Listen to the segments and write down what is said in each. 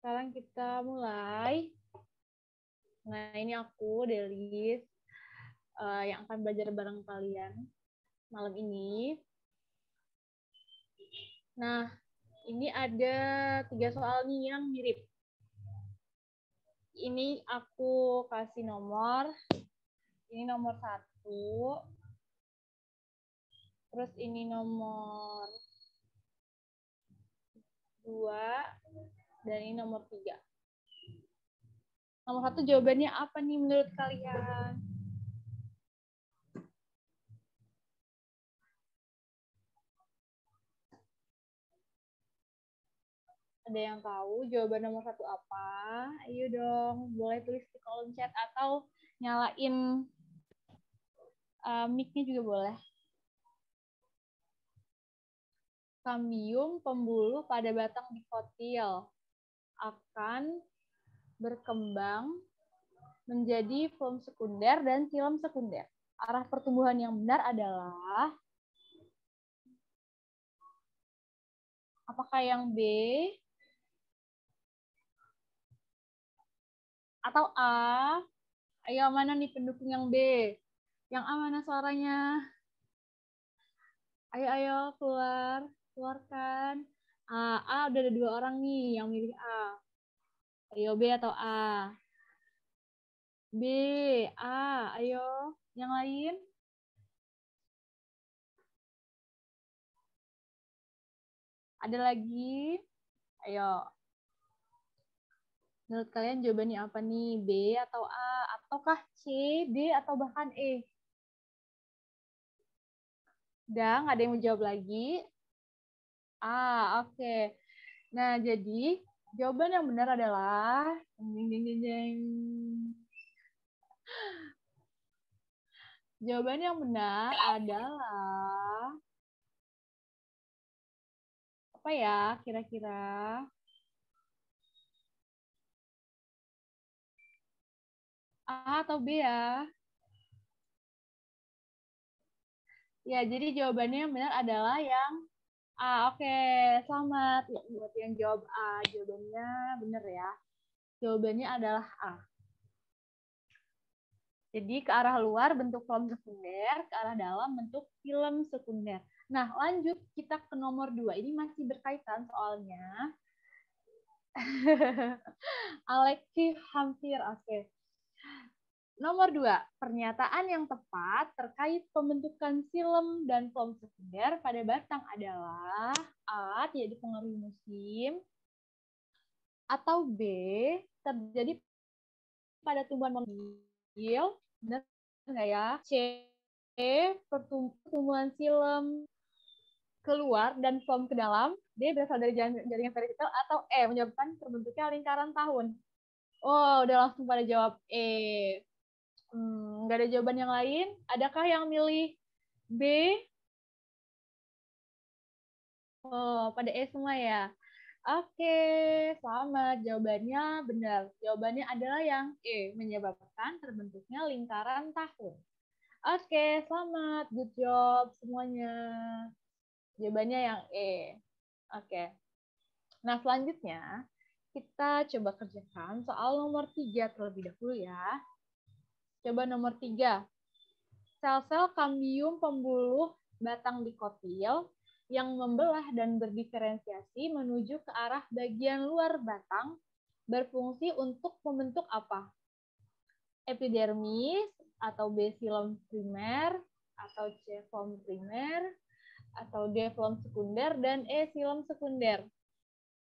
Sekarang kita mulai. Nah, ini aku, Delis, yang akan belajar bareng kalian malam ini. Nah, ini ada 3 soal nih yang mirip. Ini aku kasih nomor. Ini nomor 1. Terus ini nomor 2. Dan ini nomor 3. Nomor 1 jawabannya apa nih menurut kalian? Ada yang tahu jawaban nomor 1 apa? Ayo dong, boleh tulis di kolom chat atau nyalain mic-nya juga boleh. Kambium pembuluh pada batang dikotil akan berkembang menjadi floem sekunder dan xilem sekunder. Arah pertumbuhan yang benar adalah apakah yang B atau A? Ayo, mana nih pendukung yang B? Yang A mana suaranya? Ayo keluar, keluarkan. A udah ada 2 orang nih yang milih A. Ayo B atau A? B, A, ayo. Yang lain? Ada lagi? Ayo. Menurut kalian jawabannya apa nih? B atau A? Ataukah C, D, atau bahkan E? Udah, nggak ada yang mau jawab lagi? Oke. Nah, jadi jawaban yang benar adalah jawaban yang benar adalah apa ya kira-kira? A atau B ya? Ya, jadi jawabannya yang benar adalah yang A. Oke, selamat ya, buat yang jawab A. Jawabannya benar ya. Jawabannya adalah A. Jadi ke arah luar bentuk floem sekunder, ke arah dalam bentuk xilem sekunder. Nah, lanjut kita ke nomor 2. Ini masih berkaitan soalnya. Alexi hampir oke. Nomor 2, pernyataan yang tepat terkait pembentukan xilem dan floem sekunder pada batang adalah A, tidak dipengaruhi musim, atau B, terjadi pada tumbuhan mengil, benar nggak ya? C, pertumbuhan xilem keluar dan floem ke dalam, D, berasal dari jaringan vertikal, atau E, menyebabkan terbentuknya lingkaran tahun. Oh, udah langsung pada jawab E. Nggak ada jawaban yang lain? Adakah yang milih B? Oh, pada E semua ya? Oke, selamat. Jawabannya benar. Jawabannya adalah yang E, menyebabkan terbentuknya lingkaran tahun. Oke, selamat. Good job semuanya. Jawabannya yang E. Oke. Nah, selanjutnya kita coba kerjakan soal nomor 3 terlebih dahulu ya. Coba nomor 3. Sel-sel kambium pembuluh batang dikotil yang membelah dan berdiferensiasi menuju ke arah bagian luar batang berfungsi untuk membentuk apa? Epidermis, atau B, xilem primer, atau C, floem primer, atau D, floem sekunder, dan E, xilem sekunder.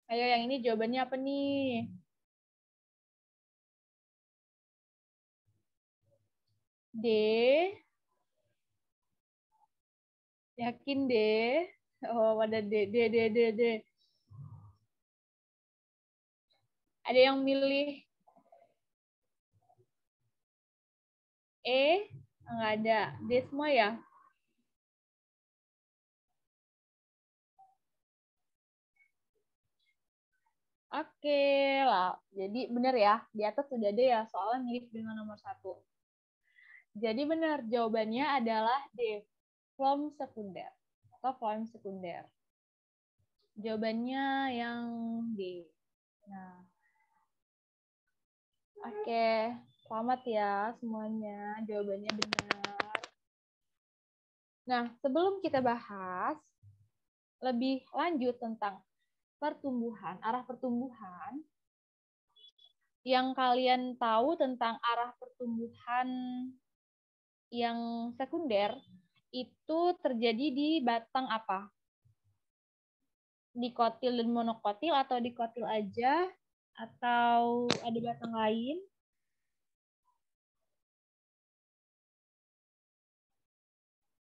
Ayo, yang ini jawabannya apa nih? D. Yakin D? Oh, ada D. Ada yang milih E? Nggak ada. D semua ya? Oke lah. Jadi benar ya. Di atas sudah ada ya. Soalnya mirip dengan nomor 1. Jadi benar. Jawabannya adalah D. Floem sekunder. Atau floem sekunder. Jawabannya yang D. Nah, oke. Selamat ya semuanya. Jawabannya benar. Nah, sebelum kita bahas lebih lanjut tentang pertumbuhan, arah pertumbuhan, yang kalian tahu tentang arah pertumbuhan yang sekunder itu terjadi di batang apa? Dikotil dan monokotil atau dikotil aja? Atau ada batang lain?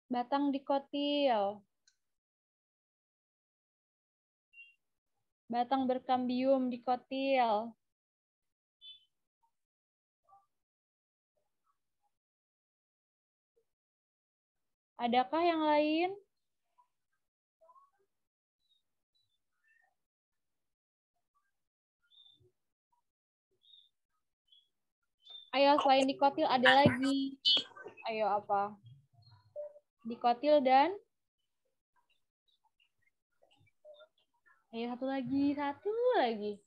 Batang dikotil. Batang berkambium dikotil. Adakah yang lain? Ayo, selain dikotil ada lagi. Ayo, apa? Dikotil dan? Ayo, satu lagi.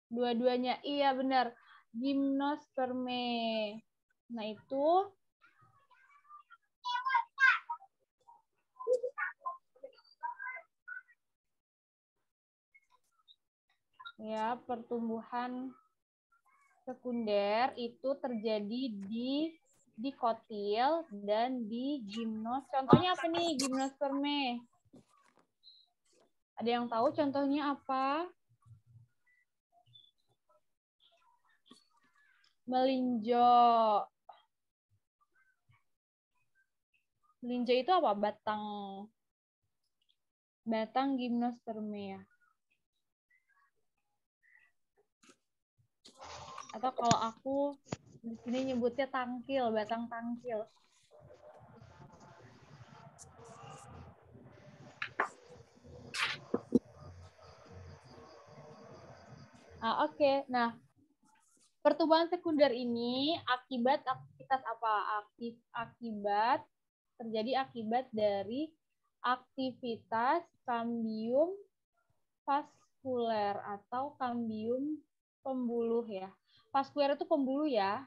Dua-duanya, iya benar. Gimnosperme. Nah, itu ya pertumbuhan sekunder itu terjadi di dikotil dan di gimnos. Contohnya apa nih gimnosperme? Ada yang tahu contohnya apa? Melinjo. Melinjo itu apa? Batang gimnosperme ya. Atau kalau aku di sini nyebutnya tangkil, batang tangkil. Oke. Nah, pertumbuhan sekunder ini akibat aktivitas apa? Terjadi akibat dari aktivitas kambium vaskuler atau kambium pembuluh ya. Vaskuler itu pembuluh ya.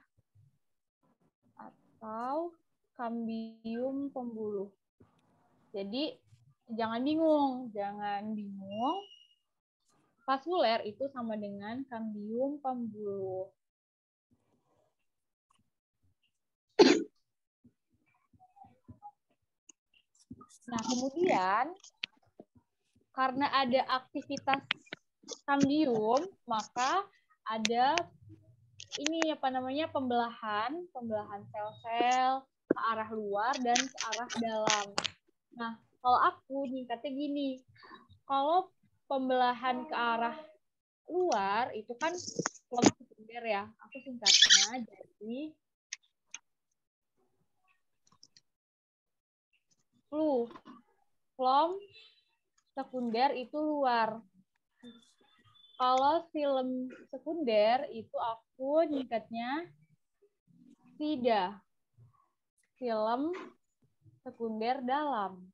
Atau kambium pembuluh. Jadi jangan bingung. Vaskuler itu sama dengan kambium pembuluh. Nah, kemudian karena ada aktivitas kambium, maka ada ini pembelahan sel-sel ke arah luar dan ke arah dalam. Nah, kalau aku singkatnya gini, kalau pembelahan ke arah luar itu kan flom sekunder ya. Aku singkatnya jadi flom sekunder itu luar. Kalau film sekunder itu aku singkatnya SIDA. Film sekunder dalam.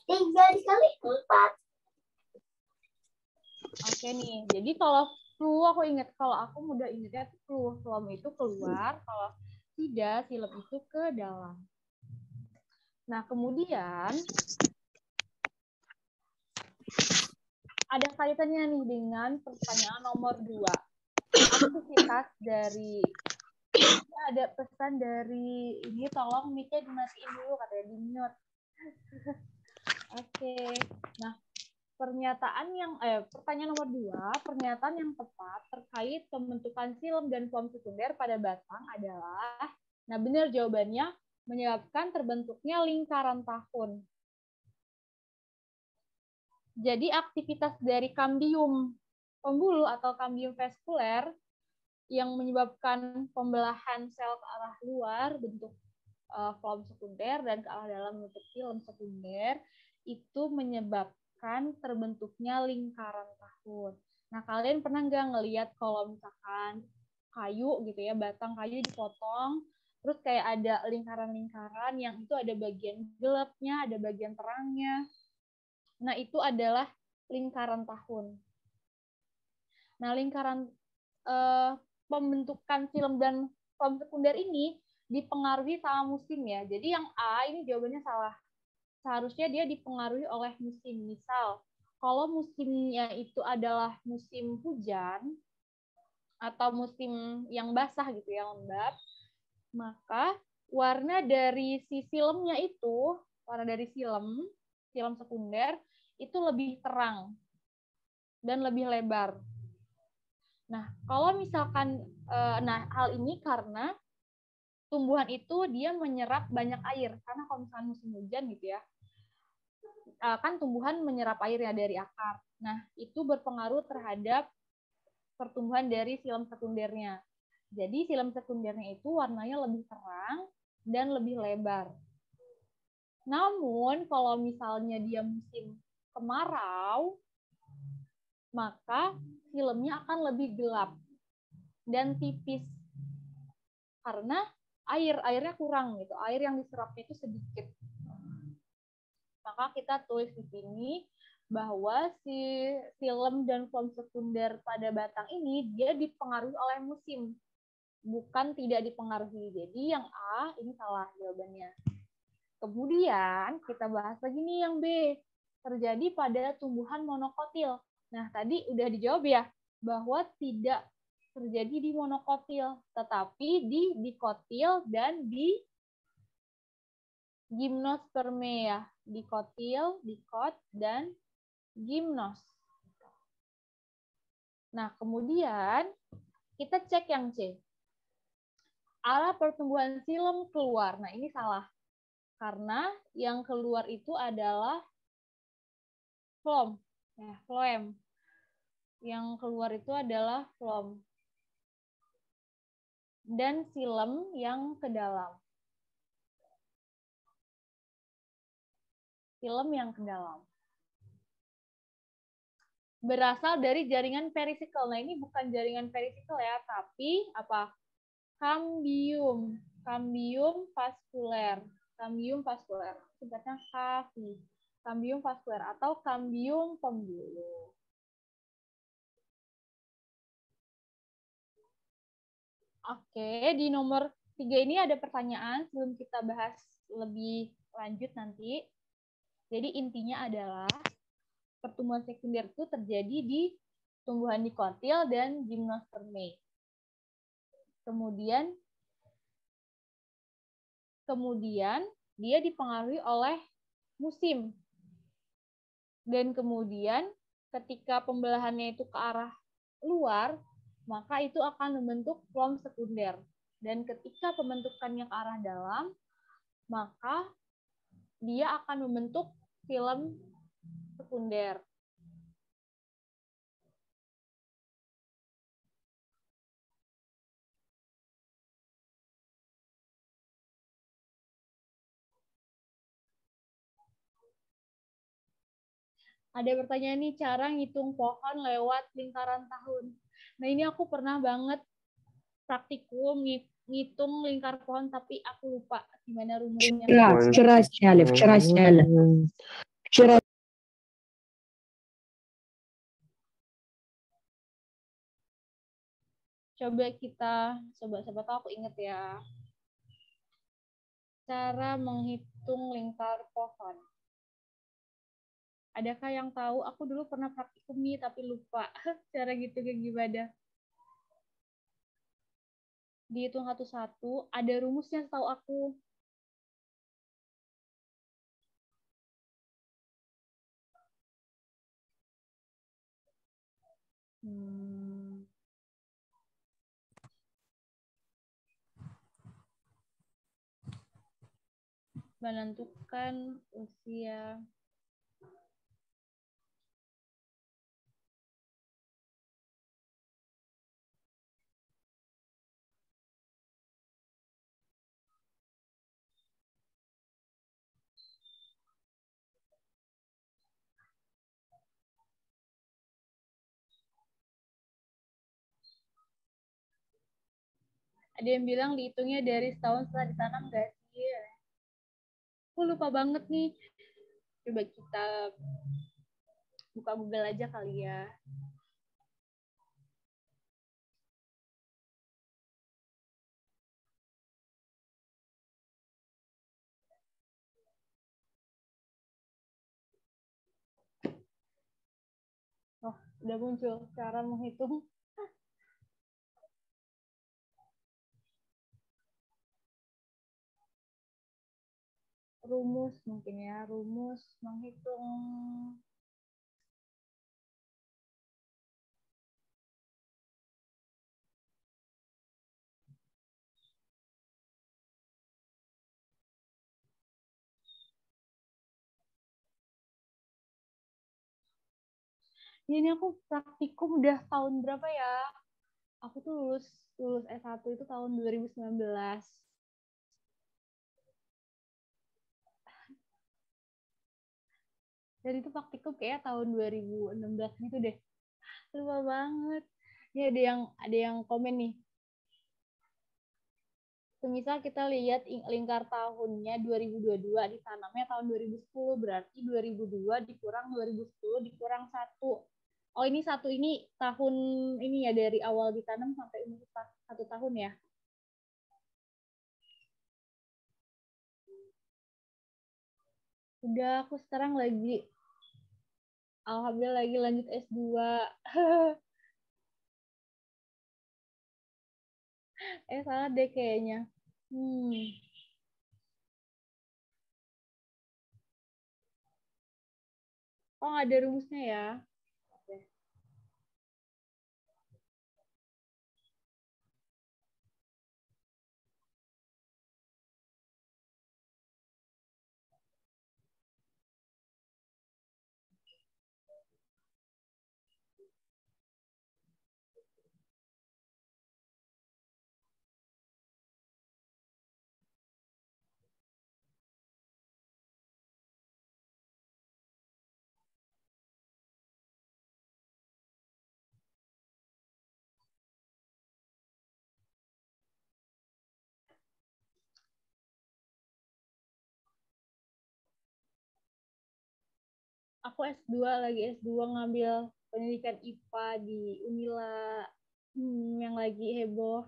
Tiga dikali 4. Oke nih, jadi kalau flu aku ingat, kalau aku mudah ingatnya flu, film itu keluar, kalau tidak, film itu ke dalam. Nah, kemudian ada kaitannya nih dengan pertanyaan nomor 2. Aktivitas dari, ada pesan dari ini, tolong mic-nya dimatiin dulu, katanya di mute. Oke, nah pertanyaan nomor 2, pernyataan yang tepat terkait pembentukan silem dan flom sekunder pada batang adalah, nah benar jawabannya, menyebabkan terbentuknya lingkaran tahun. Jadi aktivitas dari kambium pembuluh atau kambium vaskuler yang menyebabkan pembelahan sel ke arah luar bentuk flom sekunder dan ke arah dalam bentuk silem sekunder itu menyebabkan terbentuknya lingkaran tahun. Nah, kalian pernah nggak ngelihat kalau misalkan kayu gitu ya, batang kayu dipotong, Terus kayak ada lingkaran-lingkaran yang itu ada bagian gelapnya, ada bagian terangnya. Nah, itu adalah lingkaran tahun. Nah, lingkaran pembentukan film dan film sekunder ini dipengaruhi sama musim ya. Jadi yang A ini jawabannya salah. Seharusnya dia dipengaruhi oleh musim. Misal, kalau musimnya itu adalah musim hujan atau musim yang basah gitu ya, lembab, maka warna dari si filmnya itu, warna dari film sekunder itu lebih terang dan lebih lebar. Nah, kalau misalkan, hal ini karena tumbuhan itu dia menyerap banyak air. Karena kalau misalkan musim hujan gitu ya, kan tumbuhan menyerap air ya dari akar. Nah, itu berpengaruh terhadap pertumbuhan dari film sekundernya. Jadi film sekundernya itu warnanya lebih terang dan lebih lebar. Namun kalau misalnya dia musim kemarau, maka filmnya akan lebih gelap dan tipis karena airnya kurang gitu, air yang diserapnya itu sedikit. Maka kita tulis di sini bahwa si film dan film sekunder pada batang ini dia dipengaruhi oleh musim, bukan tidak dipengaruhi. Jadi yang A ini salah jawabannya. Kemudian kita bahas lagi nih yang B, terjadi pada tumbuhan monokotil. Nah, tadi udah dijawab ya, bahwa tidak terjadi di monokotil, tetapi di dikotil dan di gimnosperme ya. Dikotil, dikot, dan gimnos. Nah, kemudian kita cek yang C. Arah pertumbuhan silem keluar. Nah, ini salah. Karena yang keluar itu adalah phloem. Ya, phloem. Yang keluar itu adalah phloem. Dan silem yang ke dalam. Silem yang ke dalam. Berasal dari jaringan perisikal. Nah, ini bukan jaringan perisikal ya, tapi apa? Cambium. Cambium vasculer. Cambium vasculer. Sebutnya KAVI. Cambium vasculer atau cambium pembuluh. Oke, di nomor 3 ini ada pertanyaan sebelum kita bahas lebih lanjut nanti. Jadi intinya adalah pertumbuhan sekunder itu terjadi di tumbuhan dikotil dan gimnosperme. Kemudian dia dipengaruhi oleh musim. Dan kemudian ketika pembelahannya itu ke arah luar, maka itu akan membentuk phloem sekunder. Dan ketika pembentukannya ke arah dalam, maka dia akan membentuk film sekunder. Ada pertanyaan nih, cara ngitung pohon lewat lingkaran tahun. Nah, ini aku pernah banget praktikum ngitung lingkar pohon, tapi aku lupa gimana rumusnya. Coba siapa tahu aku inget ya. Cara menghitung lingkar pohon. Adakah yang tahu? Aku dulu pernah praktikum nih, tapi lupa cara gitu kayak gimana. Dihitung satu-satu, ada rumusnya setahu aku. Menentukan usia Ada yang bilang dihitungnya dari setahun setelah ditanam nggak sih? Aku lupa banget nih. Coba kita buka Google aja kali ya. Oh, udah muncul cara menghitung. Rumus mungkin ya, rumus menghitung. Ini aku praktikum udah tahun berapa ya? Aku tuh lulus S1 itu tahun 2019. Dan itu praktikum kayak tahun 2016 gitu deh. Lupa banget. Ini ada yang komen nih. Semisal kita lihat lingkar tahunnya 2022 ditanamnya tahun 2010, berarti 2002 dikurang 2010 dikurang 1. Oh, ini 1 ini tahun ini ya, dari awal ditanam sampai umur 1 tahun ya. Udah, aku sekarang alhamdulillah lagi lanjut S2. Salah deh kayaknya. Oh, nggak ada rumusnya ya. Oke. Aku lagi S2 ngambil pendidikan IPA di Unila, yang lagi heboh.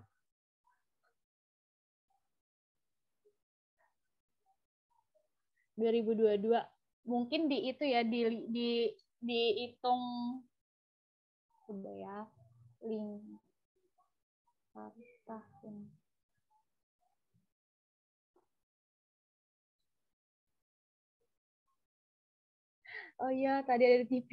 2022. Mungkin di itu ya, dihitung coba ya, lingkar tahun. Oh iya, tadi ada di TV.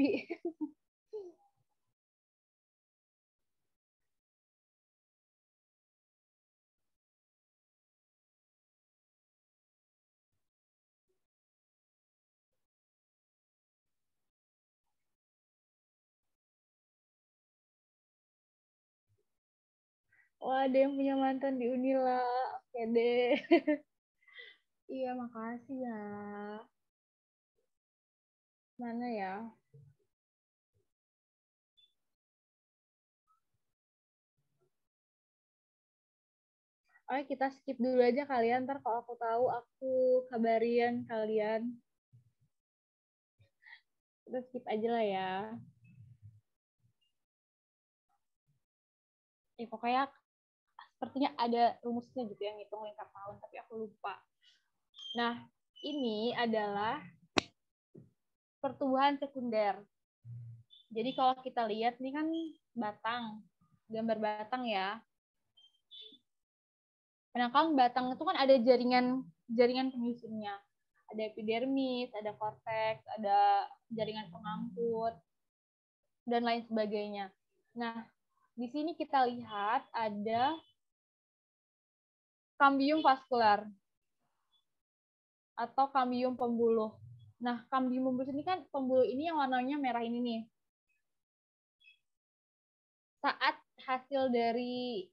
Oh, ada yang punya mantan di Unila. Oke deh. Iya, makasih ya. Mana ya? Oke, kita skip dulu aja kalian. Ntar kalau aku tahu, aku kabarin kalian. Kita skip aja lah ya. Pokoknya sepertinya ada rumusnya gitu yang ngitung lingkar tahun, tapi aku lupa. Nah, ini adalah pertumbuhan sekunder. Jadi kalau kita lihat nih kan gambar batang ya. Nah, kan batang itu kan ada jaringan penyusunnya. Ada epidermis, ada korteks, ada jaringan pengamput, dan lain sebagainya. Nah, di sini kita lihat ada kambium vaskular atau kambium pembuluh. Nah, kambium pembuluh ini kan pembuluh ini yang warnanya merah ini nih. Saat hasil dari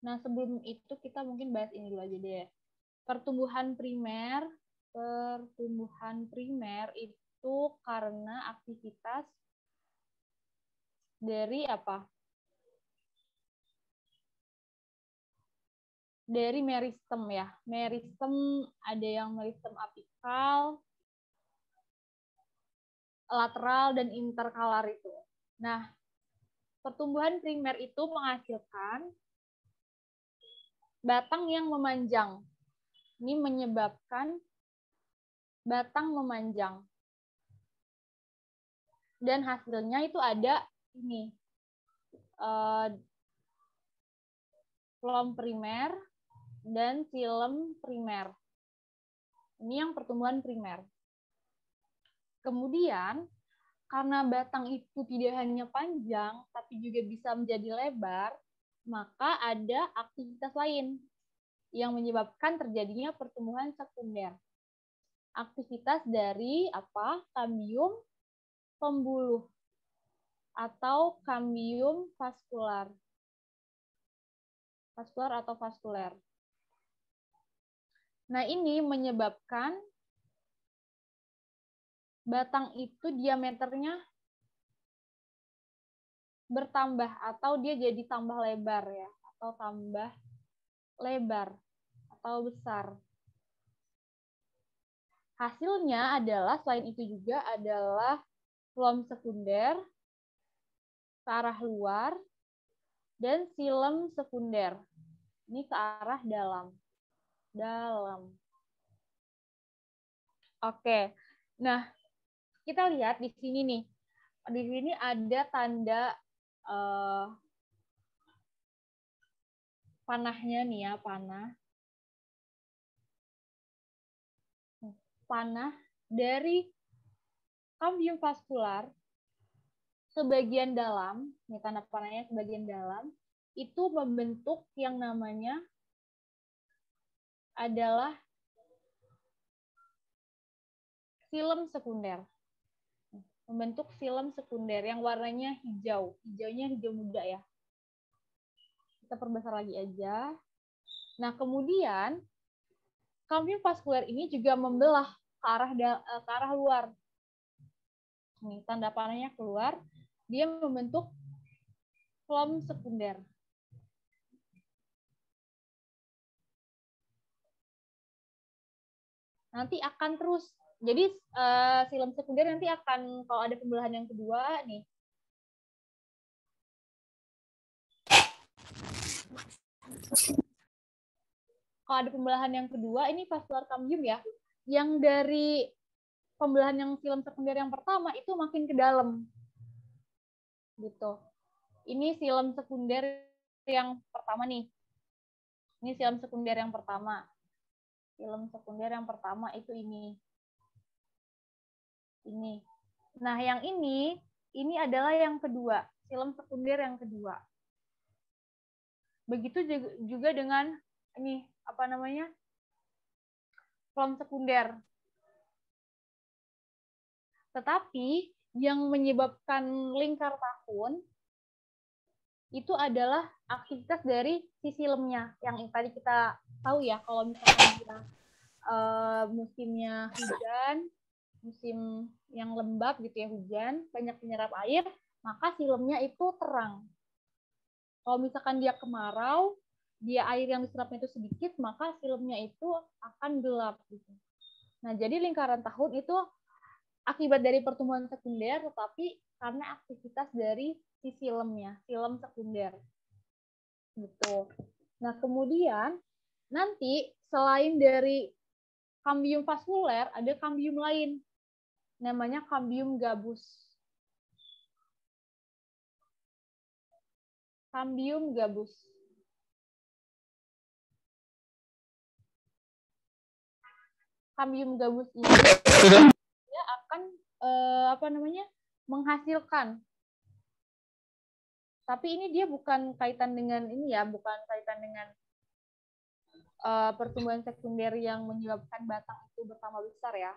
Nah, sebelum itu kita mungkin bahas ini dulu aja deh. Pertumbuhan primer itu itu karena aktivitas dari apa? Dari meristem ya. Meristem ada yang meristem apikal, lateral, dan interkalar itu. Nah, pertumbuhan primer itu menghasilkan batang yang memanjang. Ini menyebabkan batang memanjang. Dan hasilnya itu ada ini. Phloem primer dan xilem primer. Ini yang pertumbuhan primer. Kemudian, karena batang itu tidak hanya panjang, tapi juga bisa menjadi lebar, maka ada aktivitas lain yang menyebabkan terjadinya pertumbuhan sekunder. Aktivitas dari apa? Kambium pembuluh atau kambium vaskular. Vaskular atau vaskuler. Nah, ini menyebabkan batang itu diameternya bertambah atau dia jadi tambah lebar ya, atau tambah lebar atau besar. Hasilnya adalah selain itu juga adalah phloem sekunder ke arah luar dan xilem sekunder. Ini ke arah dalam. Oke. Nah, kita lihat di sini nih. Di sini ada tanda panahnya nih ya, panah dari kambium vaskular sebagian dalam, ini tanda panahnya sebagian dalam, itu membentuk yang namanya adalah xilem sekunder. Membentuk xilem sekunder yang warnanya hijau. Hijaunya hijau muda ya. Kita perbesar lagi aja. Nah, kemudian kambium vaskuler ini juga membelah ke arah luar. Nih, tanda panahnya keluar, dia membentuk phloem sekunder. Nanti akan terus. Jadi xilem sekunder nanti akan, kalau ada pembelahan yang kedua nih. Kalau ada pembelahan yang kedua, ini vaskular kambium ya. Yang dari pembelahan yang xilem sekunder yang pertama itu makin ke dalam. Gitu. Ini xilem sekunder yang pertama nih. Ini xilem sekunder yang pertama. Xilem sekunder yang pertama itu ini. Ini. Nah, yang ini adalah yang kedua, xilem sekunder yang kedua. Begitu juga dengan ini, apa namanya? Phloem sekunder. Tetapi yang menyebabkan lingkar tahun itu adalah aktivitas dari si xilem-nya yang tadi kita tahu ya, kalau misalkan kita musimnya hujan, musim yang lembab gitu ya, hujan, banyak menyerap air, maka xilem-nya itu terang. Kalau misalkan dia kemarau, dia air yang diserapnya itu sedikit, maka xilem-nya itu akan gelap gitu. Nah, jadi lingkaran tahun itu akibat dari pertumbuhan sekunder, tetapi karena aktivitas dari si xilem-nya, xilem sekunder. Gitu. Nah, kemudian nanti selain dari kambium vaskuler, ada kambium lain. Namanya kambium gabus. Kambium gabus. Kambium gabus ini dia akan menghasilkan. Tapi ini dia bukan kaitan dengan ini ya, bukan kaitan dengan pertumbuhan sekunder yang menyebabkan batang itu bertambah besar ya.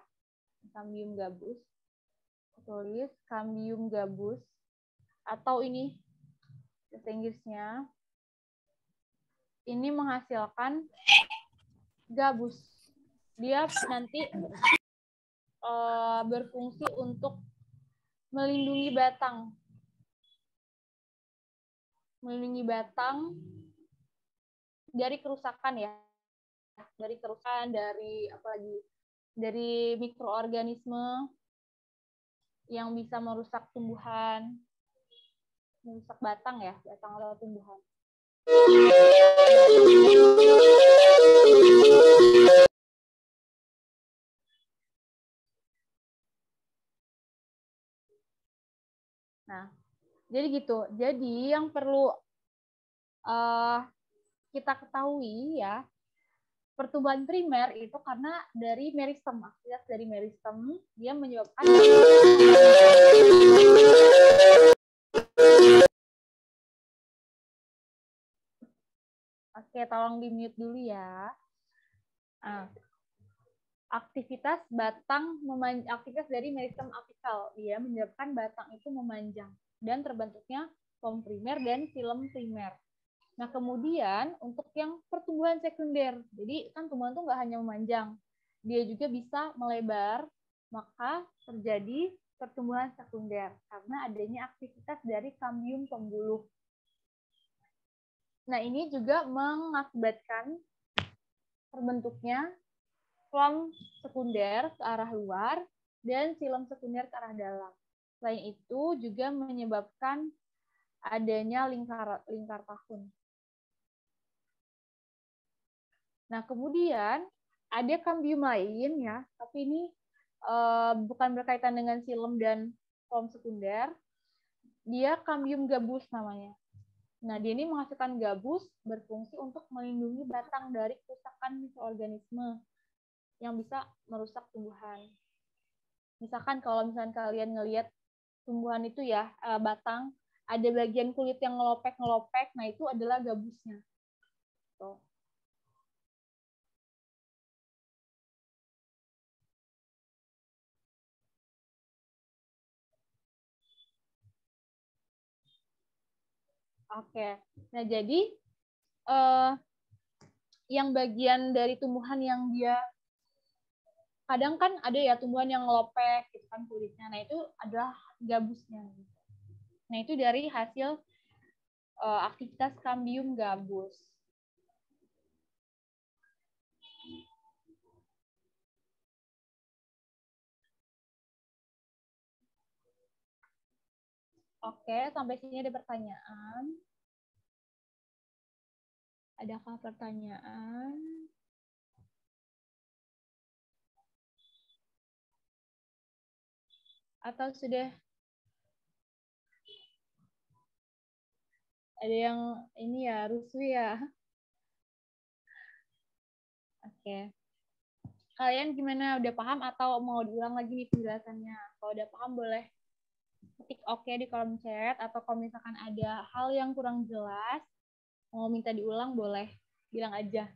Kambium gabus. Tulis kambium gabus atau ini bahasa Inggrisnya. Ini menghasilkan gabus. Dia nanti berfungsi untuk melindungi batang. Melindungi batang dari kerusakan ya. Dari kerusakan, dari apalagi dari mikroorganisme yang bisa merusak tumbuhan, merusak batang ya, batang atau tumbuhan. Nah, jadi gitu. Jadi yang perlu kita ketahui ya, pertumbuhan primer itu karena dari meristem, aktivitas dari meristem dia menyebabkan. Oke, tolong di-mute dulu ya. Nah, aktivitas batang aktivitas dari meristem apikal dia menyebabkan batang itu memanjang dan terbentuknya pohon primer dan film primer. Nah, kemudian untuk yang pertumbuhan sekunder, jadi kan tumbuhan itu nggak hanya memanjang, dia juga bisa melebar, maka terjadi pertumbuhan sekunder karena adanya aktivitas dari kambium pembuluh. Nah, ini juga mengakibatkan terbentuknya floem sekunder ke arah luar dan silem sekunder ke arah dalam. Selain itu juga menyebabkan adanya lingkar tahun. Nah, kemudian ada kambium lain ya, tapi ini bukan berkaitan dengan silem dan floem sekunder. Dia kambium gabus namanya. Nah, dia ini menghasilkan gabus berfungsi untuk melindungi batang dari kerusakan mikroorganisme yang bisa merusak tumbuhan. Misalkan kalau misalkan kalian ngelihat tumbuhan itu ya, batang, ada bagian kulit yang ngelopek, nah itu adalah gabusnya. Tuh. Oke, nah jadi yang bagian dari tumbuhan yang dia kadang kan ada ya tumbuhan yang ngelopek gitu kan kulitnya, nah itu adalah gabusnya. Nah itu dari hasil aktivitas kambium gabus. Oke, sampai sini ada pertanyaan. Adakah pertanyaan? Atau sudah ada yang ini ya, rusuh ya? Oke. Kalian gimana? Udah paham atau mau diulang lagi nih penjelasannya? Kalau udah paham boleh ketik oke di kolom chat, atau kalau misalkan ada hal yang kurang jelas, mau minta diulang boleh bilang aja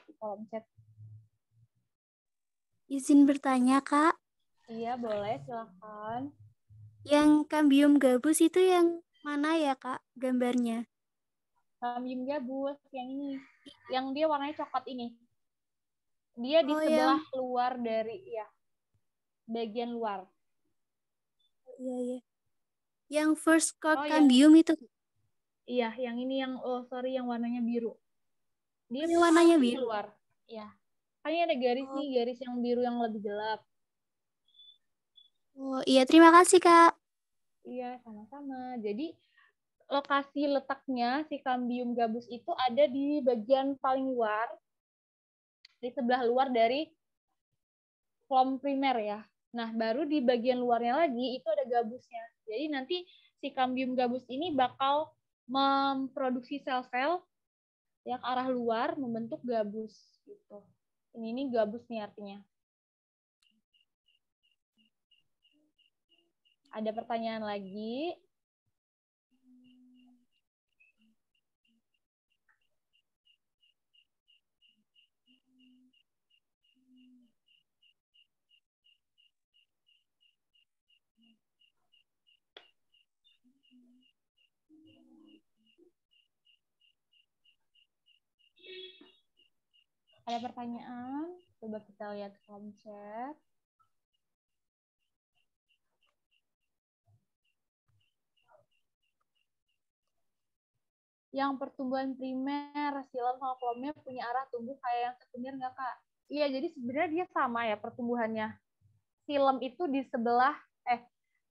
di kolom chat. Izin bertanya, Kak. Iya, boleh, silakan. Yang kambium gabus itu yang mana ya, Kak, gambarnya? Kambium gabus yang ini, yang dia warnanya coklat ini. Dia di Oh, sebelah luar dari ya, bagian luar. Iya, iya. Yang first coat Yang, itu. iya, yang ini yang yang warnanya biru. Dia warnanya paling biru. keluar. Ya. Kayaknya ada garis nih, garis yang biru yang lebih gelap. Oh, iya, terima kasih, Kak. Iya, sama-sama. Jadi lokasi letaknya si kambium gabus itu ada di bagian paling luar, di sebelah luar dari floem primer ya. Nah, baru di bagian luarnya lagi itu ada gabusnya. Jadi nanti si kambium gabus ini bakal memproduksi sel-sel yang ke arah luar membentuk gabus gitu. Ini gabus nih artinya. Ada pertanyaan lagi? Ada pertanyaan? Coba kita lihat kolom chat. yang pertumbuhan primer, silem sama flomnya punya arah tumbuh kayak yang sekunder nggak, Kak? Iya, jadi sebenarnya dia sama ya pertumbuhannya. Silem itu di sebelah,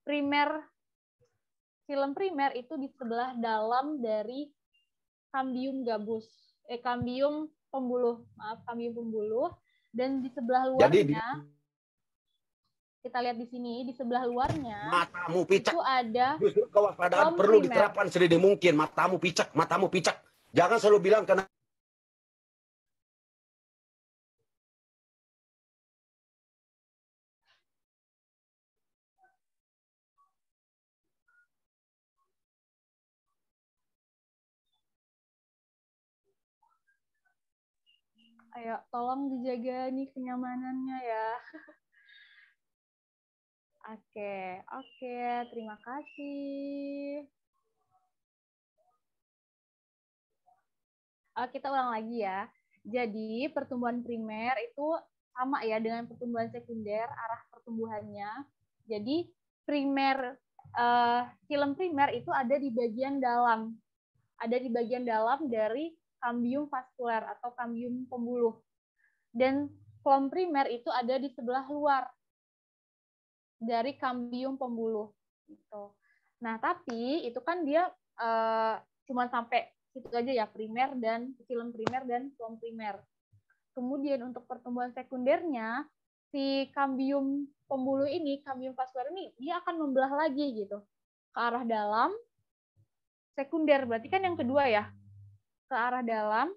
primer, silem primer itu di sebelah dalam dari kambium gabus. Kambium pembuluh, maaf, kambium pembuluh. Dan di sebelah Jadi luarnya, kita lihat di sini, di sebelah luarnya, matamu picak. itu ada Justru kewaspadaan flom perlu primer. diterapkan sedini mungkin. Matamu picak, matamu picak. Jangan selalu bilang karena Ayo, tolong dijaga nih kenyamanannya ya. Oke, terima kasih. Kita ulang lagi ya. Jadi, pertumbuhan primer itu sama ya dengan pertumbuhan sekunder, arah pertumbuhannya. Jadi, silem primer itu ada di bagian dalam. Ada di bagian dalam dari kambium vaskuler atau kambium pembuluh. Dan flom primer itu ada di sebelah luar dari kambium pembuluh. Gitu. Nah, tapi itu kan dia cuma sampai situ aja ya, primer dan silem primer dan flom primer. Kemudian untuk pertumbuhan sekundernya, si kambium pembuluh ini, kambium vaskuler ini, dia akan membelah lagi gitu ke arah dalam sekunder. Berarti kan yang kedua ya, ke arah dalam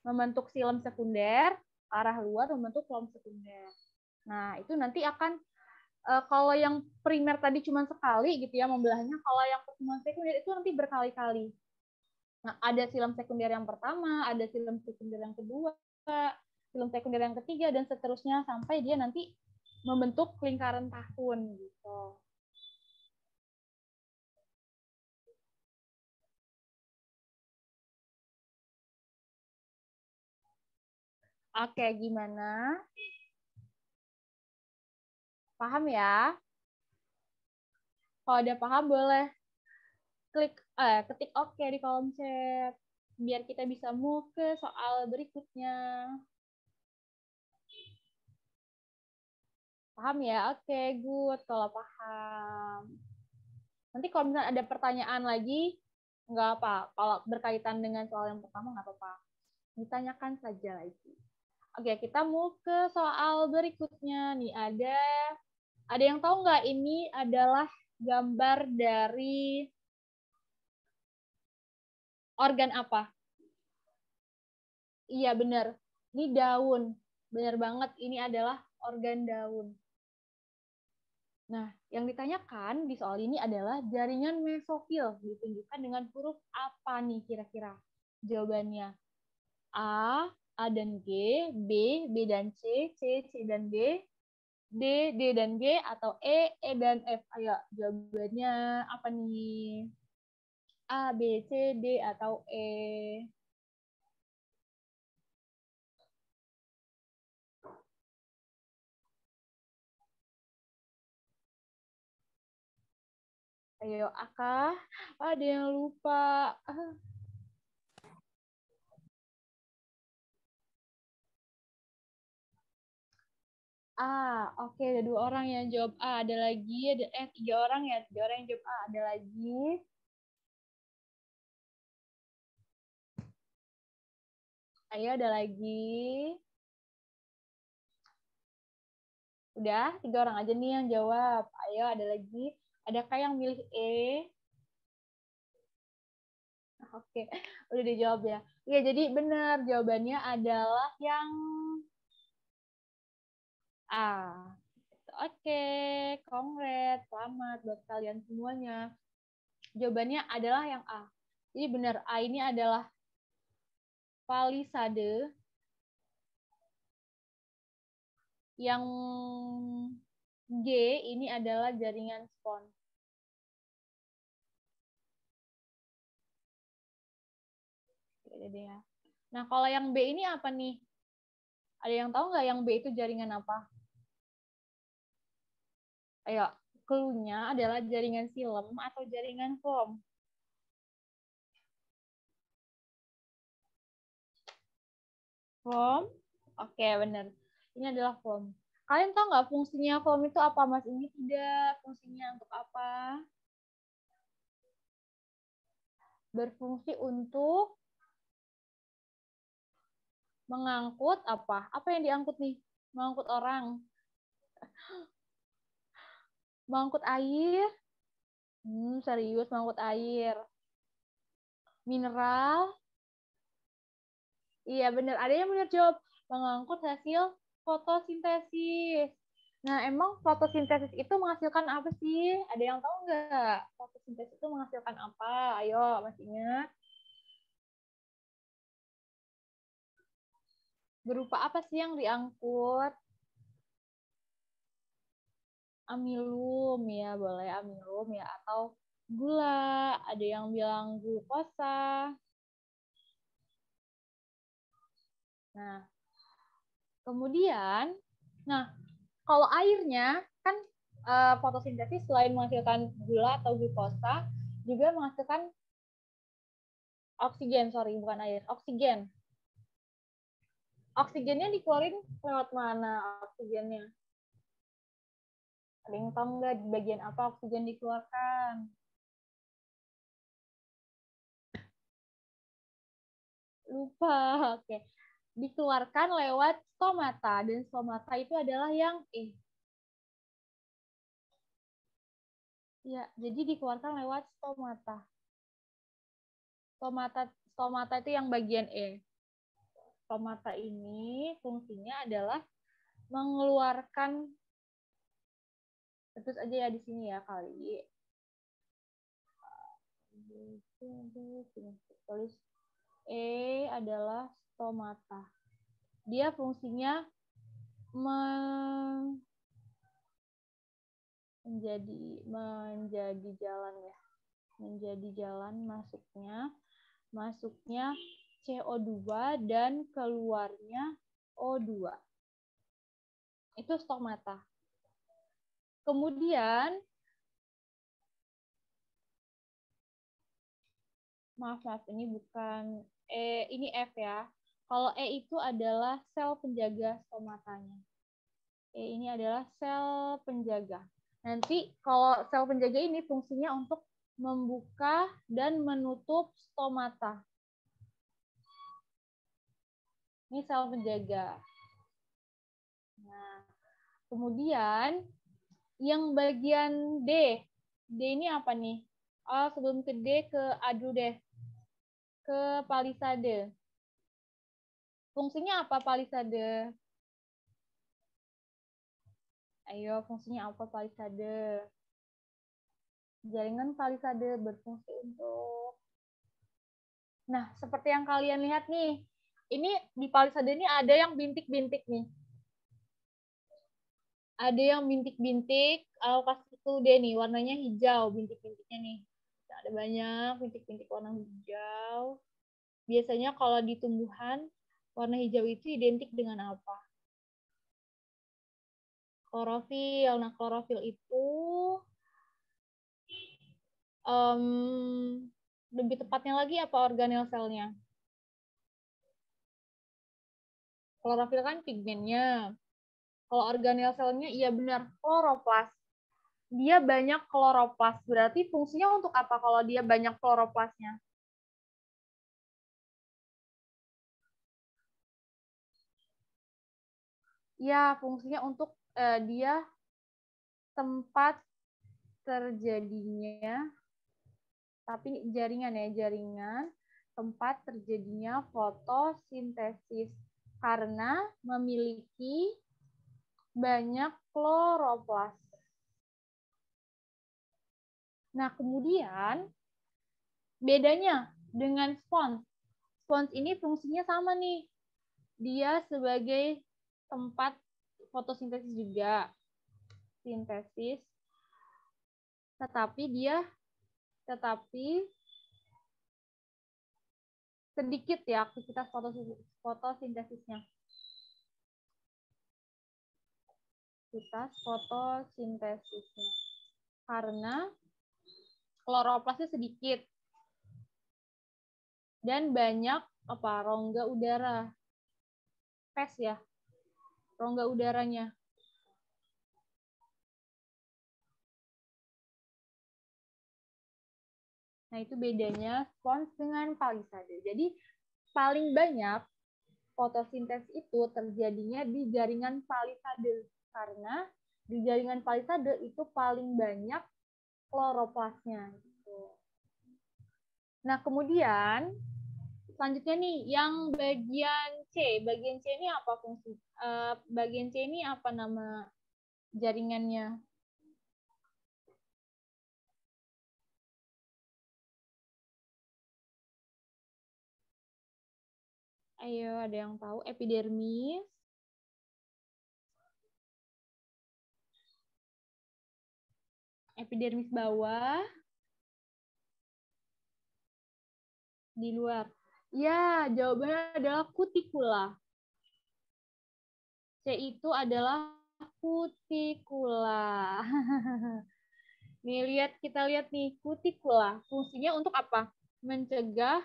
membentuk silem sekunder, arah luar membentuk flom sekunder. Nah, itu nanti akan kalau yang primer tadi cuma sekali gitu ya membelahnya, kalau yang pertumbuhan sekunder itu nanti berkali-kali. Nah, ada silem sekunder yang pertama, ada silem sekunder yang kedua, silem sekunder yang ketiga, dan seterusnya sampai dia nanti membentuk lingkaran tahun gitu. Oke, gimana? Paham ya? Kalau udah paham boleh ketik oke di kolom chat biar kita bisa move ke soal berikutnya. Paham ya? Oke, good kalau paham. Nanti kalau misalnya ada pertanyaan lagi, nggak apa. Kalau berkaitan dengan soal yang pertama nggak apa-apa. Ditanyakan saja lagi. Oke, kita move ke soal berikutnya. Nih ada yang tahu nggak ini adalah gambar dari organ apa? Iya benar. Ini daun. Benar banget. Ini adalah organ daun. Nah, yang ditanyakan di soal ini adalah jaringan mesofil ditunjukkan dengan huruf apa nih kira-kira? Jawabannya A dan G, B dan C, C dan D, D dan G, atau E dan F. Ayo, jawabannya apa nih? A, B, C, D, atau E? Ayo, Aka. Ada yang lupa. Oke, ada 2 orang yang jawab A. Ada lagi, ada 3 orang ya, 3 orang yang jawab A. Ada lagi. Ayo, ada lagi. Udah, 3 orang aja nih yang jawab. Ayo, ada lagi. Adakah yang milih E? Oke, udah dijawab ya. Iya, jadi benar. Jawabannya adalah yang A. Oke, congrats. Selamat buat kalian semuanya. Jawabannya adalah yang A. Jadi benar, A ini adalah palisade. Yang G ini adalah jaringan spons. Nah, kalau yang B ini apa nih? Ada yang tahu nggak yang B itu jaringan apa? Ayo, clue-nya adalah jaringan silem atau jaringan flom. Foam. Oke, benar. Ini adalah foam. Kalian tahu nggak fungsinya foam itu apa, Mas? Ini tidak. Fungsinya untuk apa? Berfungsi untuk mengangkut apa? Apa yang diangkut nih? Mengangkut orang. Mengangkut air. Serius, mengangkut air. Mineral. Iya, benar. Ada yang benar jawab. Mengangkut hasil fotosintesis. Nah, emang fotosintesis itu menghasilkan apa sih? Ada yang tahu nggak? Fotosintesis itu menghasilkan apa? Ayo, masih ingat? Berupa apa sih yang diangkut? Amilum ya, boleh amilum ya, atau gula. Ada yang bilang glukosa. Nah, kemudian, kalau airnya kan fotosintesis selain menghasilkan gula atau glukosa, juga menghasilkan oksigen, bukan air, oksigen. Oksigennya dikeluarin lewat mana oksigennya? Ada yang tahu nggak di bagian apa oksigen dikeluarkan? Lupa, oke. Dikeluarkan lewat stomata, dan stomata itu adalah yang ya, jadi dikeluarkan lewat stomata. Stomata itu yang bagian Stomata ini fungsinya adalah mengeluarkan, terus aja ya di sini ya kali. Tulis adalah stomata. Dia fungsinya menjadi jalan ya. Menjadi jalan masuknya CO2 dan keluarnya O2. Itu stomata. Kemudian maaf ini bukan ini F ya. Kalau itu adalah sel penjaga stomatanya. Ini adalah sel penjaga. Nanti kalau sel penjaga ini fungsinya untuk membuka dan menutup stomata. Ini sel penjaga. Nah, kemudian yang bagian D. D ini apa nih? Sebelum ke D, ke A dulu deh. Ke palisade. Fungsinya apa palisade? Ayo, fungsinya apa palisade? Jaringan palisade berfungsi untuk... Nah, seperti yang kalian lihat nih. Ini di palisade ini ada yang bintik-bintik nih. Ada yang bintik-bintik. Kasih tuh deh nih, warnanya hijau bintik-bintiknya nih. Ada banyak bintik-bintik warna hijau. Biasanya kalau di tumbuhan, warna hijau itu identik dengan apa? Klorofil. Nah, klorofil itu lebih tepatnya lagi apa organel selnya? Klorofil kan pigmennya. Kalau organel selnya, iya benar, kloroplas. Dia banyak kloroplas. Berarti fungsinya untuk apa kalau dia banyak kloroplasnya? Ya, fungsinya untuk dia tempat terjadinya, tapi jaringan ya, jaringan tempat terjadinya fotosintesis karena memiliki banyak kloroplas. Nah, kemudian bedanya dengan spons. Spons ini fungsinya sama nih. Dia sebagai tempat fotosintesis juga. Sintesis. Tetapi sedikit ya aktivitas fotosintesisnya. Aktivitas fotosintesisnya. Karena kloroplasnya sedikit. Dan banyak rongga udara. space ya, rongga udaranya. Nah, itu bedanya spons dengan palisade. Jadi, paling banyak fotosintesis itu terjadinya di jaringan palisade. Karena di jaringan palisade itu paling banyak kloroplasnya. Gitu. Nah, kemudian selanjutnya nih, yang bagian C. Bagian C ini apa fungsi? Bagian C ini apa nama jaringannya? Ayo, ada yang tahu? Epidermis. Epidermis bawah. Di luar. Ya, jawabannya adalah kutikula. C itu adalah kutikula. Nih, kita lihat nih, kutikula. Fungsinya untuk apa? Mencegah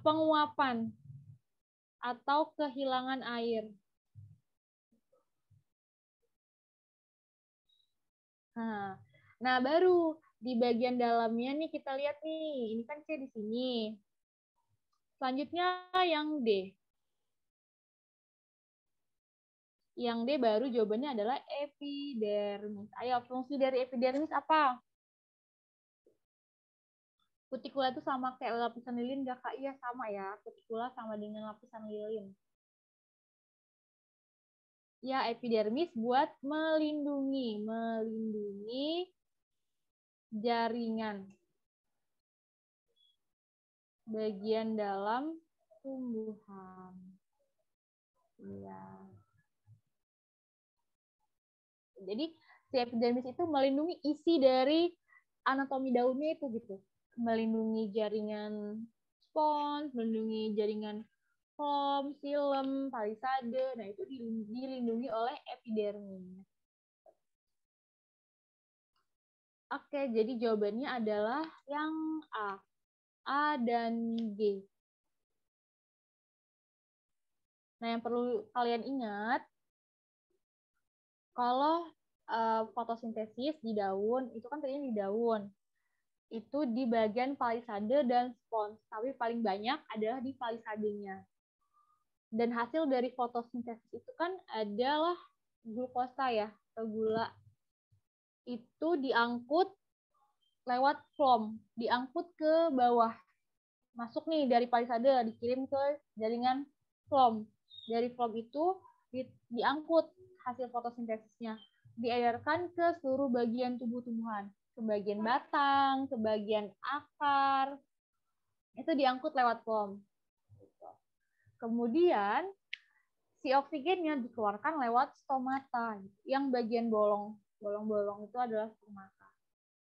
penguapan atau kehilangan air. Nah, baru di bagian dalamnya nih kita lihat nih. Ini kan C di sini. Selanjutnya yang D. Yang D baru jawabannya adalah epidermis. Ayo, fungsi dari epidermis apa? Kutikula itu sama kayak lapisan lilin nggak, Kak? Iya, sama ya. Kutikula sama dengan lapisan lilin. Ya, epidermis buat melindungi jaringan bagian dalam tumbuhan. Iya. Jadi si epidermis itu melindungi isi dari anatomi daunnya itu gitu. Melindungi jaringan spons, melindungi jaringan foam, silem, palisade. Nah, itu dilindungi oleh epidermis. Oke, jadi jawabannya adalah yang A. A dan G. Nah, yang perlu kalian ingat, kalau fotosintesis di daun, itu kan terjadi di daun. Itu di bagian palisade dan spons. Tapi paling banyak adalah di palisadenya. Dan hasil dari fotosintesis itu kan adalah glukosa ya, atau gula. Itu diangkut lewat phloem, diangkut ke bawah. Masuk nih dari palisade, dikirim ke jaringan phloem. Dari phloem itu diangkut hasil fotosintesisnya, diedarkan ke seluruh bagian tubuh-tumbuhan, ke bagian batang, ke bagian akar, itu diangkut lewat phloem. Kemudian si oksigennya dikeluarkan lewat stomata, yang bagian bolong-bolong itu adalah stomata.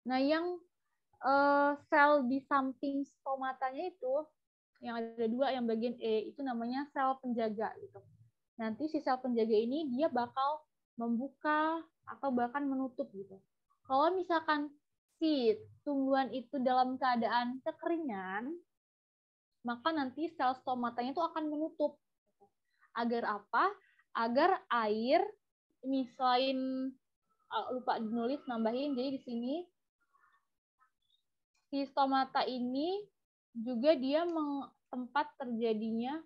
Nah, yang sel di samping stomatanya itu, yang ada dua, yang bagian E, itu namanya sel penjaga gitu. Nanti si sel penjaga ini dia bakal membuka atau bahkan menutup gitu. Kalau misalkan si tumbuhan itu dalam keadaan kekeringan, maka nanti sel stomatanya itu akan menutup. Agar apa? Agar air, ini selain lupa nulis, nambahin, jadi di sini si stomata ini juga dia tempat terjadinya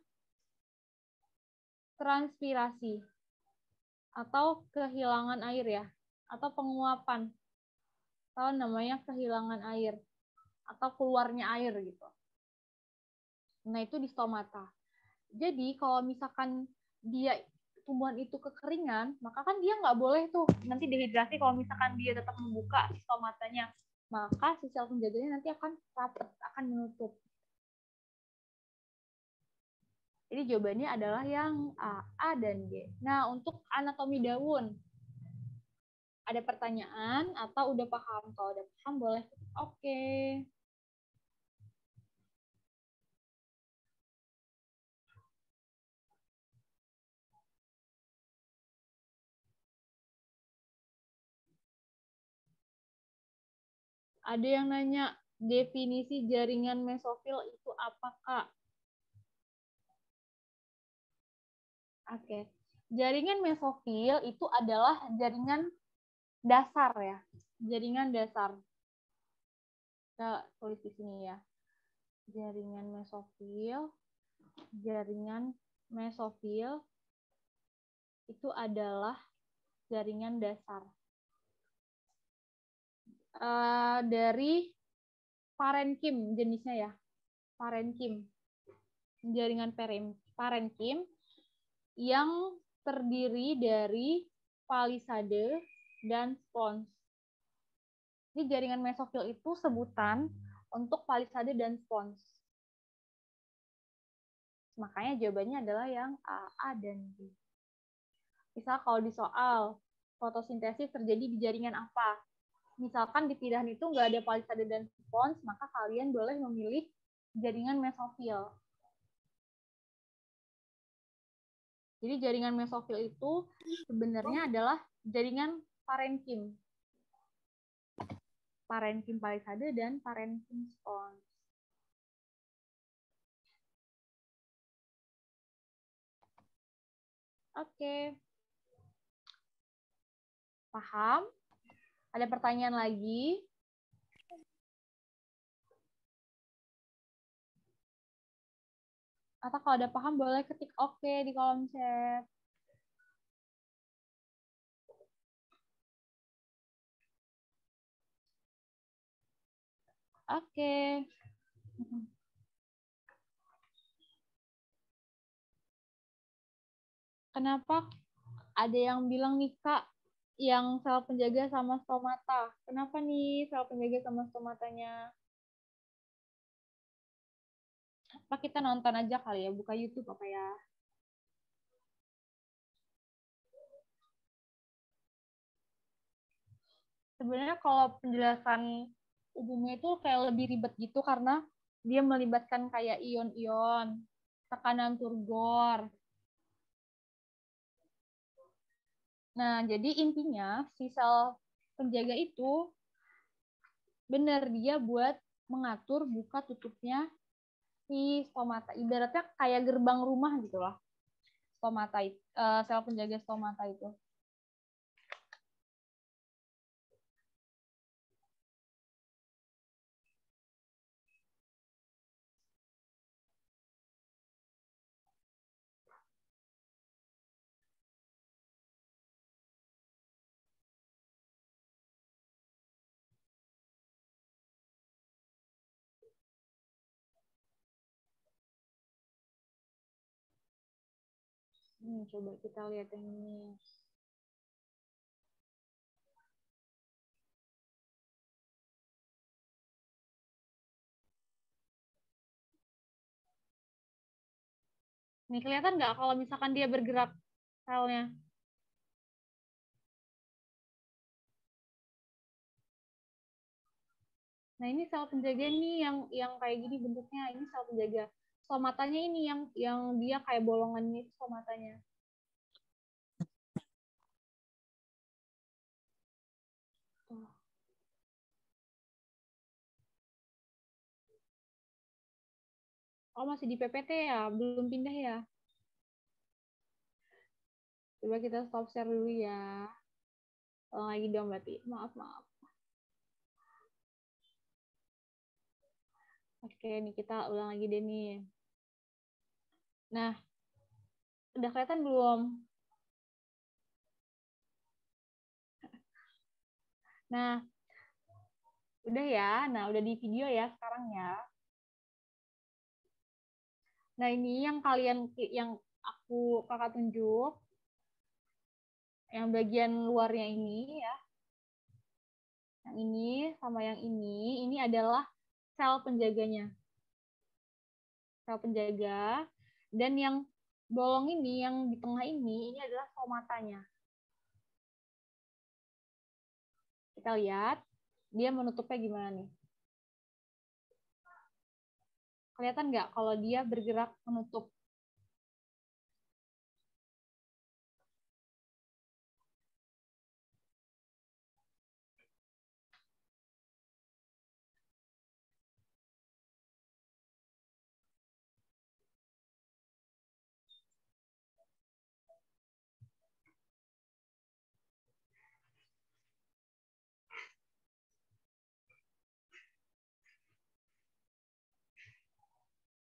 transpirasi atau kehilangan air ya, atau penguapan, atau namanya kehilangan air atau keluarnya air gitu. Nah, itu di stomata. Jadi kalau misalkan dia tumbuhan itu kekeringan, maka kan dia nggak boleh tuh nanti dehidrasi. Kalau misalkan dia tetap membuka stomatanya, maka si sel penjaganya nanti akan rapat, akan menutup. Jadi jawabannya adalah yang A dan G. Nah, untuk anatomi daun, ada pertanyaan atau udah paham? Kalau udah paham boleh. Oke. Ada yang nanya, definisi jaringan mesofil itu apa, Kak? Oke. Jaringan mesofil itu adalah jaringan dasar ya. Jaringan dasar. Kita tulis di sini ya. Jaringan mesofil itu adalah jaringan dasar. Dari parenkim jenisnya ya. Parenkim. Jaringan parenkim yang terdiri dari palisade dan spons. Jadi jaringan mesofil itu sebutan untuk palisade dan spons. Makanya jawabannya adalah yang A dan B. Misal kalau di soal fotosintesis terjadi di jaringan apa? Misalkan di pilihan itu nggak ada palisade dan spons, maka kalian boleh memilih jaringan mesofil. Jadi jaringan mesofil itu sebenarnya adalah jaringan parenkim. Parenkim palisade dan parenkim spons. Oke. Paham? Ada pertanyaan lagi? Atau kalau ada paham boleh ketik oke di kolom chat. Oke. Kenapa ada yang bilang nih Kak, yang sel penjaga sama stomata? Kenapa nih sel penjaga sama stomatanya? Apa kita nonton aja kali ya, buka YouTube apa ya? Sebenarnya kalau penjelasan umumnya itu kayak lebih ribet gitu karena dia melibatkan kayak ion-ion, tekanan turgor. Nah, jadi intinya si sel penjaga itu benar dia buat mengatur buka tutupnya si stomata. Ibaratnya kayak gerbang rumah gitu loh. Stomata itu, sel penjaga stomata itu. Coba kita lihat yang ini. Nih kelihatan nggak kalau misalkan dia bergerak selnya? Nah ini sel penjaga nih yang kayak gini bentuknya, ini sel penjaga. Stomatanya ini yang dia kayak bolongan ini stomatanya. Oh masih di PPT ya, belum pindah ya? Coba kita stop share dulu ya. Lagi dong berarti. Maaf. Oke, nih kita ulang lagi deh nih. Nah, udah kelihatan belum? Nah, udah ya. Nah, udah di video ya sekarang ya. Nah, ini yang kakak tunjuk, yang bagian luarnya ini ya. Yang ini sama yang ini adalah sel penjaganya. Sel penjaga. Dan yang bolong ini, yang di tengah ini adalah stomatanya. Kita lihat, dia menutupnya gimana nih. Kelihatan nggak kalau dia bergerak menutup?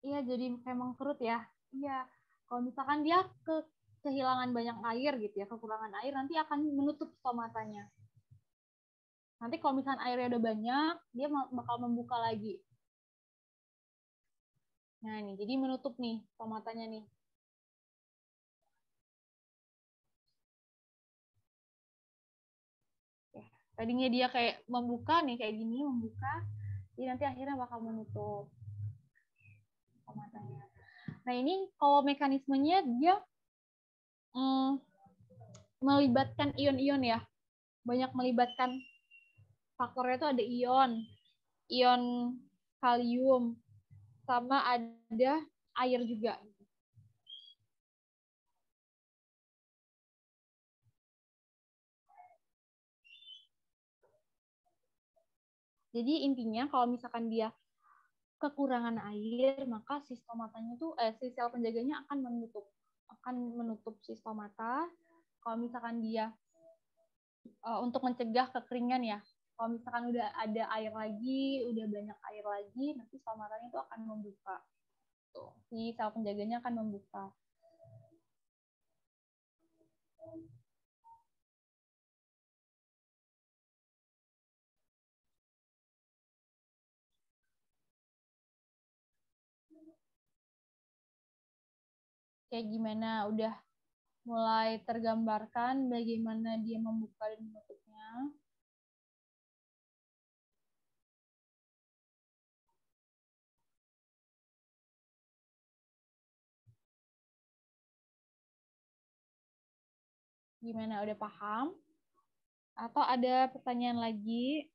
Iya, jadi kayak mengkerut ya. Iya, kalau misalkan dia kehilangan banyak air gitu ya, kekurangan air, nanti akan menutup stomatanya. Nanti kalau misalkan airnya udah banyak, dia bakal membuka lagi. Nah, ini jadi menutup nih stomatanya nih. Ya, tadinya dia kayak membuka nih, kayak gini, membuka, jadi nanti akhirnya bakal menutup stomatanya. Nah, ini kalau mekanismenya dia melibatkan ion-ion ya. Banyak melibatkan faktornya itu ada ion kalium, sama ada air juga. Jadi intinya kalau misalkan dia kekurangan air, maka si stomatanya tuh si sel penjaganya akan menutup si stomata. Kalau misalkan dia untuk mencegah kekeringan ya. Kalau misalkan udah ada air lagi, udah banyak air lagi, nanti stomatanya itu akan membuka. Tuh, si sel penjaganya akan membuka. Kayak gimana? Udah mulai tergambarkan bagaimana dia membuka dan menutupnya. Gimana? Udah paham? Atau ada pertanyaan lagi?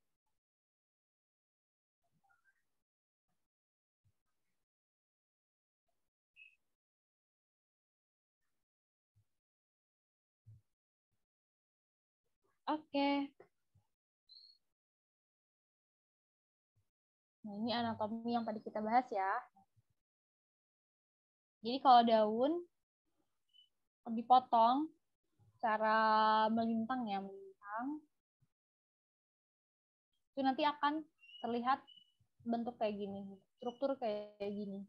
Oke. Nah, ini anatomi yang tadi kita bahas ya. Jadi kalau daun dipotong cara melintang ya, melintang. Itu nanti akan terlihat bentuk kayak gini, struktur kayak gini.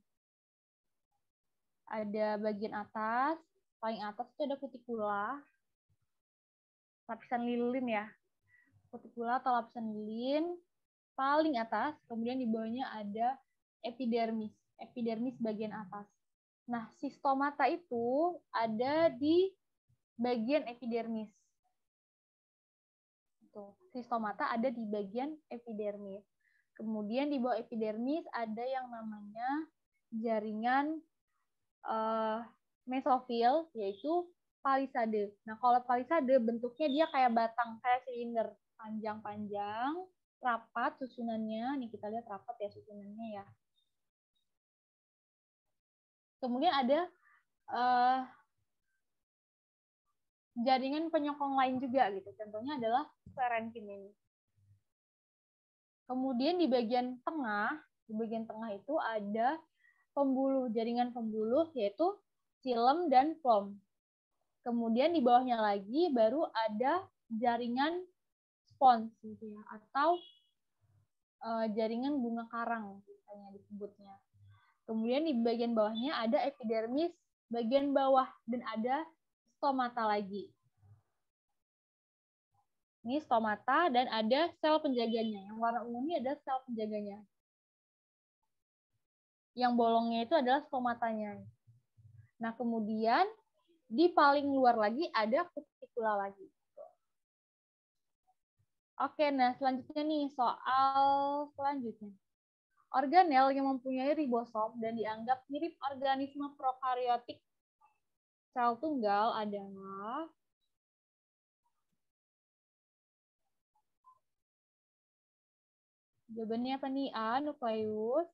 Ada bagian atas, paling atas itu ada kutikula, lapisan lilin ya. Kutikula atau lapisan lilin, paling atas, kemudian di bawahnya ada epidermis. Epidermis bagian atas. Nah, si stomata itu ada di bagian epidermis. Tuh, si stomata ada di bagian epidermis. Kemudian di bawah epidermis ada yang namanya jaringan mesofil, yaitu palisade. Nah, kalau palisade bentuknya dia kayak batang, kayak silinder, panjang-panjang, rapat susunannya. Nih kita lihat rapat ya susunannya ya. Kemudian ada jaringan penyokong lain juga gitu. Contohnya adalah parenkim ini. Kemudian di bagian tengah itu ada pembuluh, jaringan pembuluh yaitu xilem dan phloem. Kemudian di bawahnya lagi baru ada jaringan spons gitu ya, atau jaringan bunga karang misalnya disebutnya. Kemudian di bagian bawahnya ada epidermis bagian bawah dan ada stomata lagi. Ini stomata dan ada sel penjaganya. Yang warna ungu ini ada sel penjaganya. Yang bolongnya itu adalah stomatanya. Nah, kemudian di paling luar lagi ada kutikula lagi. Oke, nah selanjutnya nih soal selanjutnya. Organel yang mempunyai ribosom dan dianggap mirip organisme prokariotik sel tunggal adalah jawabannya apa nih? A. Nukleus,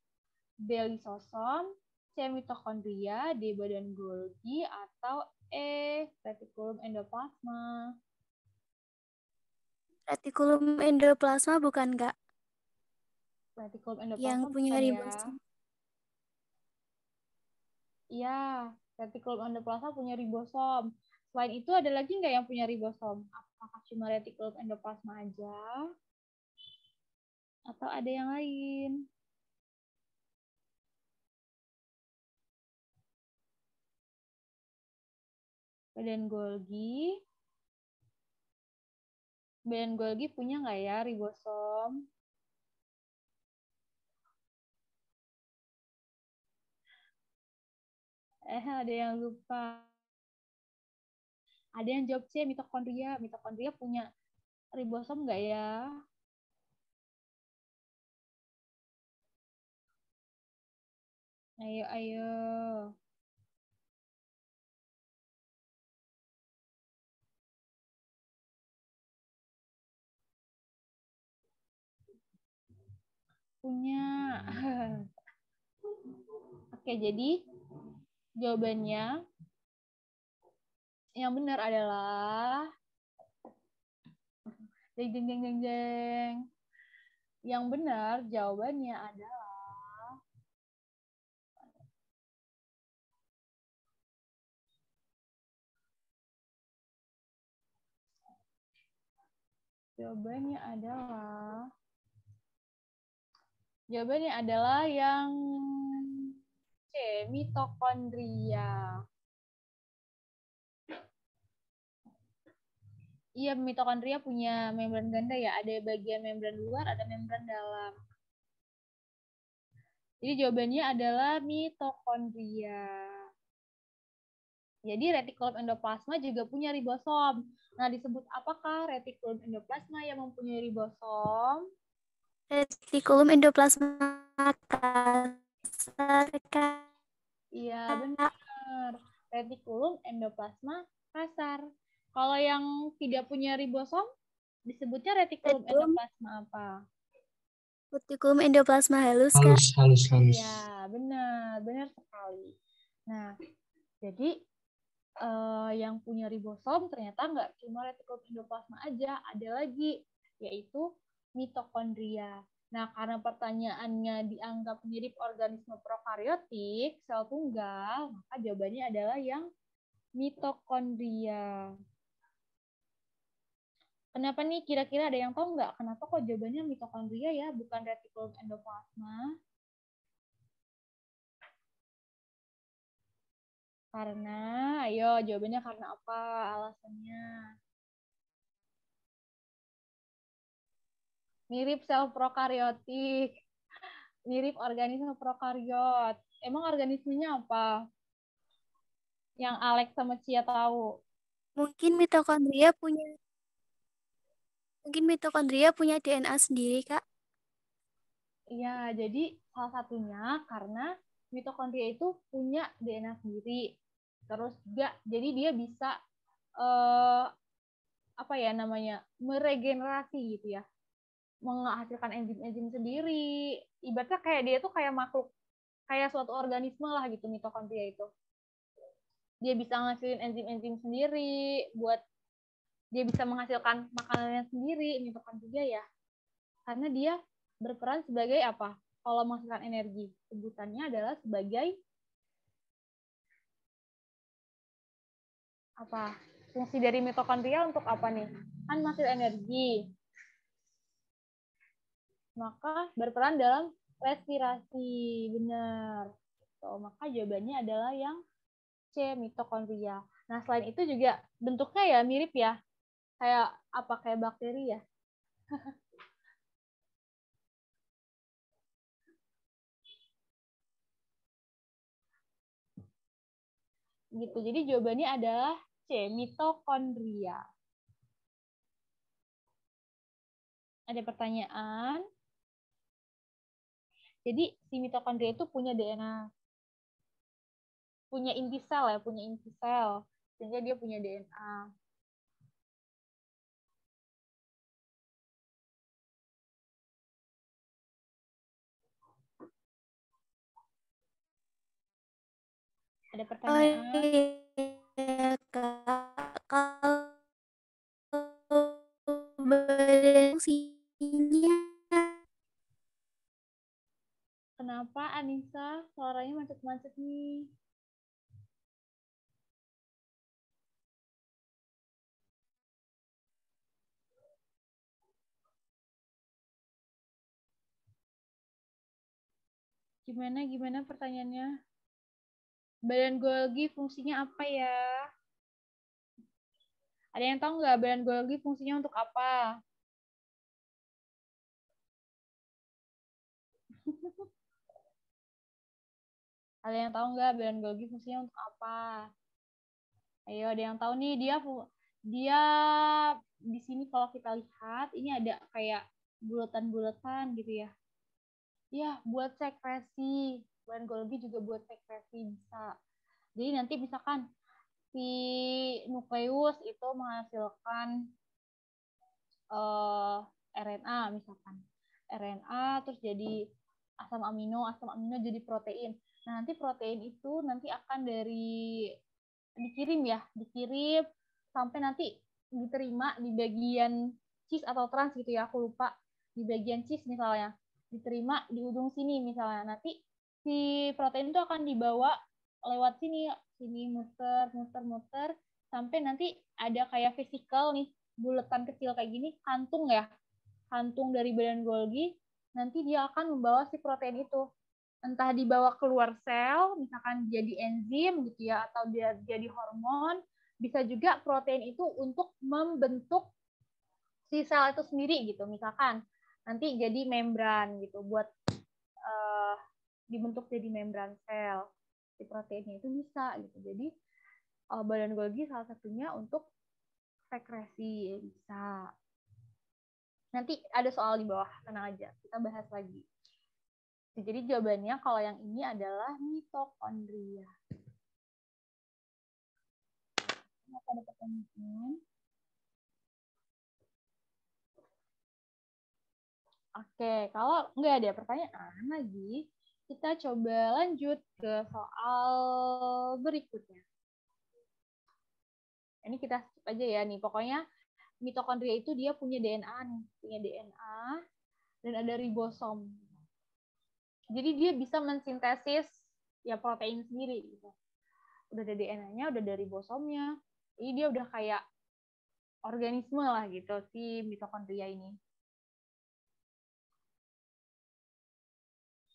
B. Lisosom, C. Mitokondria, D. Badan Golgi, atau E. Retikulum endoplasma. Retikulum endoplasma bukan, Kak? Retikulum Yang endoplasma punya bukan ya? ribosom. Iya, retikulum endoplasma punya ribosom. Selain itu ada lagi nggak yang punya ribosom? Apakah cuma retikulum endoplasma aja? Atau ada yang lain? Badan Golgi. Badan Golgi punya nggak ya ribosom? Ada yang lupa. Ada yang jawab C, mitokondria. Mitokondria punya ribosom nggak ya? Ayo, ayo. Punya. Oke, jadi jawabannya yang benar adalah jeng jeng jeng jeng jeng. Yang benar jawabannya adalah jawabannya adalah yang C, mitokondria. Iya, mitokondria punya membran ganda ya. Ada bagian membran luar, ada membran dalam. Jadi jawabannya adalah mitokondria. Jadi retikulum endoplasma juga punya ribosom. Nah, disebut apakah retikulum endoplasma yang mempunyai ribosom? Retikulum endoplasma kasar, Kak. Iya, benar. Retikulum endoplasma kasar. Kalau yang tidak punya ribosom, disebutnya retikulum endoplasma apa? Retikulum endoplasma halus, Kak. Halus. Iya, benar sekali. Nah, jadi yang punya ribosom ternyata nggak cuma retikulum endoplasma aja, ada lagi, yaitu mitokondria. Nah, karena pertanyaannya dianggap mirip organisme prokariotik, sel tunggal, maka jawabannya adalah yang mitokondria. Kenapa nih? Kira-kira ada yang tahu nggak? Kenapa kok jawabannya mitokondria ya, bukan retikulum endoplasma? Karena, ayo jawabannya karena apa alasannya? Mirip sel prokariotik, mirip organisme prokariot. Emang organismenya apa? Yang Alex sama Cia tahu. Mungkin mitokondria punya DNA sendiri, Kak. Iya, jadi salah satunya karena mitokondria itu punya DNA sendiri. Terus juga, jadi dia bisa apa ya namanya, meregenerasi gitu ya, menghasilkan enzim-enzim sendiri. Ibaratnya kayak dia tuh kayak makhluk, kayak suatu organisme lah gitu mitokondria itu. Dia bisa ngasilin enzim-enzim sendiri, buat dia bisa menghasilkan makanannya sendiri, mitokondria ya. Karena dia berperan sebagai apa? Kalau menghasilkan energi, sebutannya adalah sebagai apa? Fungsi dari mitokondria untuk apa nih? Kan menghasilkan energi. Maka berperan dalam respirasi, benar. So, maka jawabannya adalah yang C, mitokondria. Nah, selain itu juga bentuknya ya mirip ya. Kayak apa? Kayak bakteri ya. Gitu. Jadi jawabannya adalah C, mitokondria. Ada pertanyaan? Jadi si mitokondria itu punya DNA, punya inti sel ya, punya inti sel, sehingga dia punya DNA. Ada pertanyaan? Iya, Kak. Kalau badan fungsinya Kenapa Anissa suaranya macet-macet nih? Gimana pertanyaannya? Badan Golgi fungsinya apa ya? Ada yang tahu nggak badan Golgi fungsinya untuk apa? Ada yang tahu nggak badan Golgi fungsinya untuk apa? Ayo, ada yang tahu nih, dia di sini kalau kita lihat ini ada kayak bulatan-bulatan gitu ya. Ya, buat sekresi. Badan Golgi juga buat sekresi bisa. Jadi nanti misalkan si nukleus itu menghasilkan RNA misalkan. RNA terus jadi asam amino jadi protein. Nah, nanti protein itu nanti akan dikirim sampai nanti diterima di bagian cis atau trans gitu ya, aku lupa. Di bagian cis misalnya, diterima di ujung sini misalnya. Nanti si protein itu akan dibawa lewat sini muter sampai nanti ada kayak vesikel nih, bulatan kecil kayak gini, kantung dari badan Golgi. Nanti dia akan membawa si protein itu, entah dibawa keluar sel, misalkan jadi enzim gitu ya, atau dia jadi hormon. Bisa juga protein itu untuk membentuk si sel itu sendiri gitu, misalkan nanti jadi membran gitu, buat dibentuk jadi membran sel. Si proteinnya itu bisa gitu. Jadi badan Golgi salah satunya untuk sekresi bisa. Nanti ada soal di bawah, tenang aja, kita bahas lagi. Jadi jawabannya kalau yang ini adalah mitokondria. Ada pertanyaan? Oke, kalau nggak ada pertanyaan lagi, kita coba lanjut ke soal berikutnya. Ini kita skip aja ya nih. Pokoknya mitokondria itu dia punya DNA nih, punya DNA dan ada ribosom. Jadi dia bisa mensintesis ya protein sendiri gitu. Udah ada DNA-nya, udah ada ribosomnya. Jadi dia udah kayak organisme lah gitu si mitokondria ini.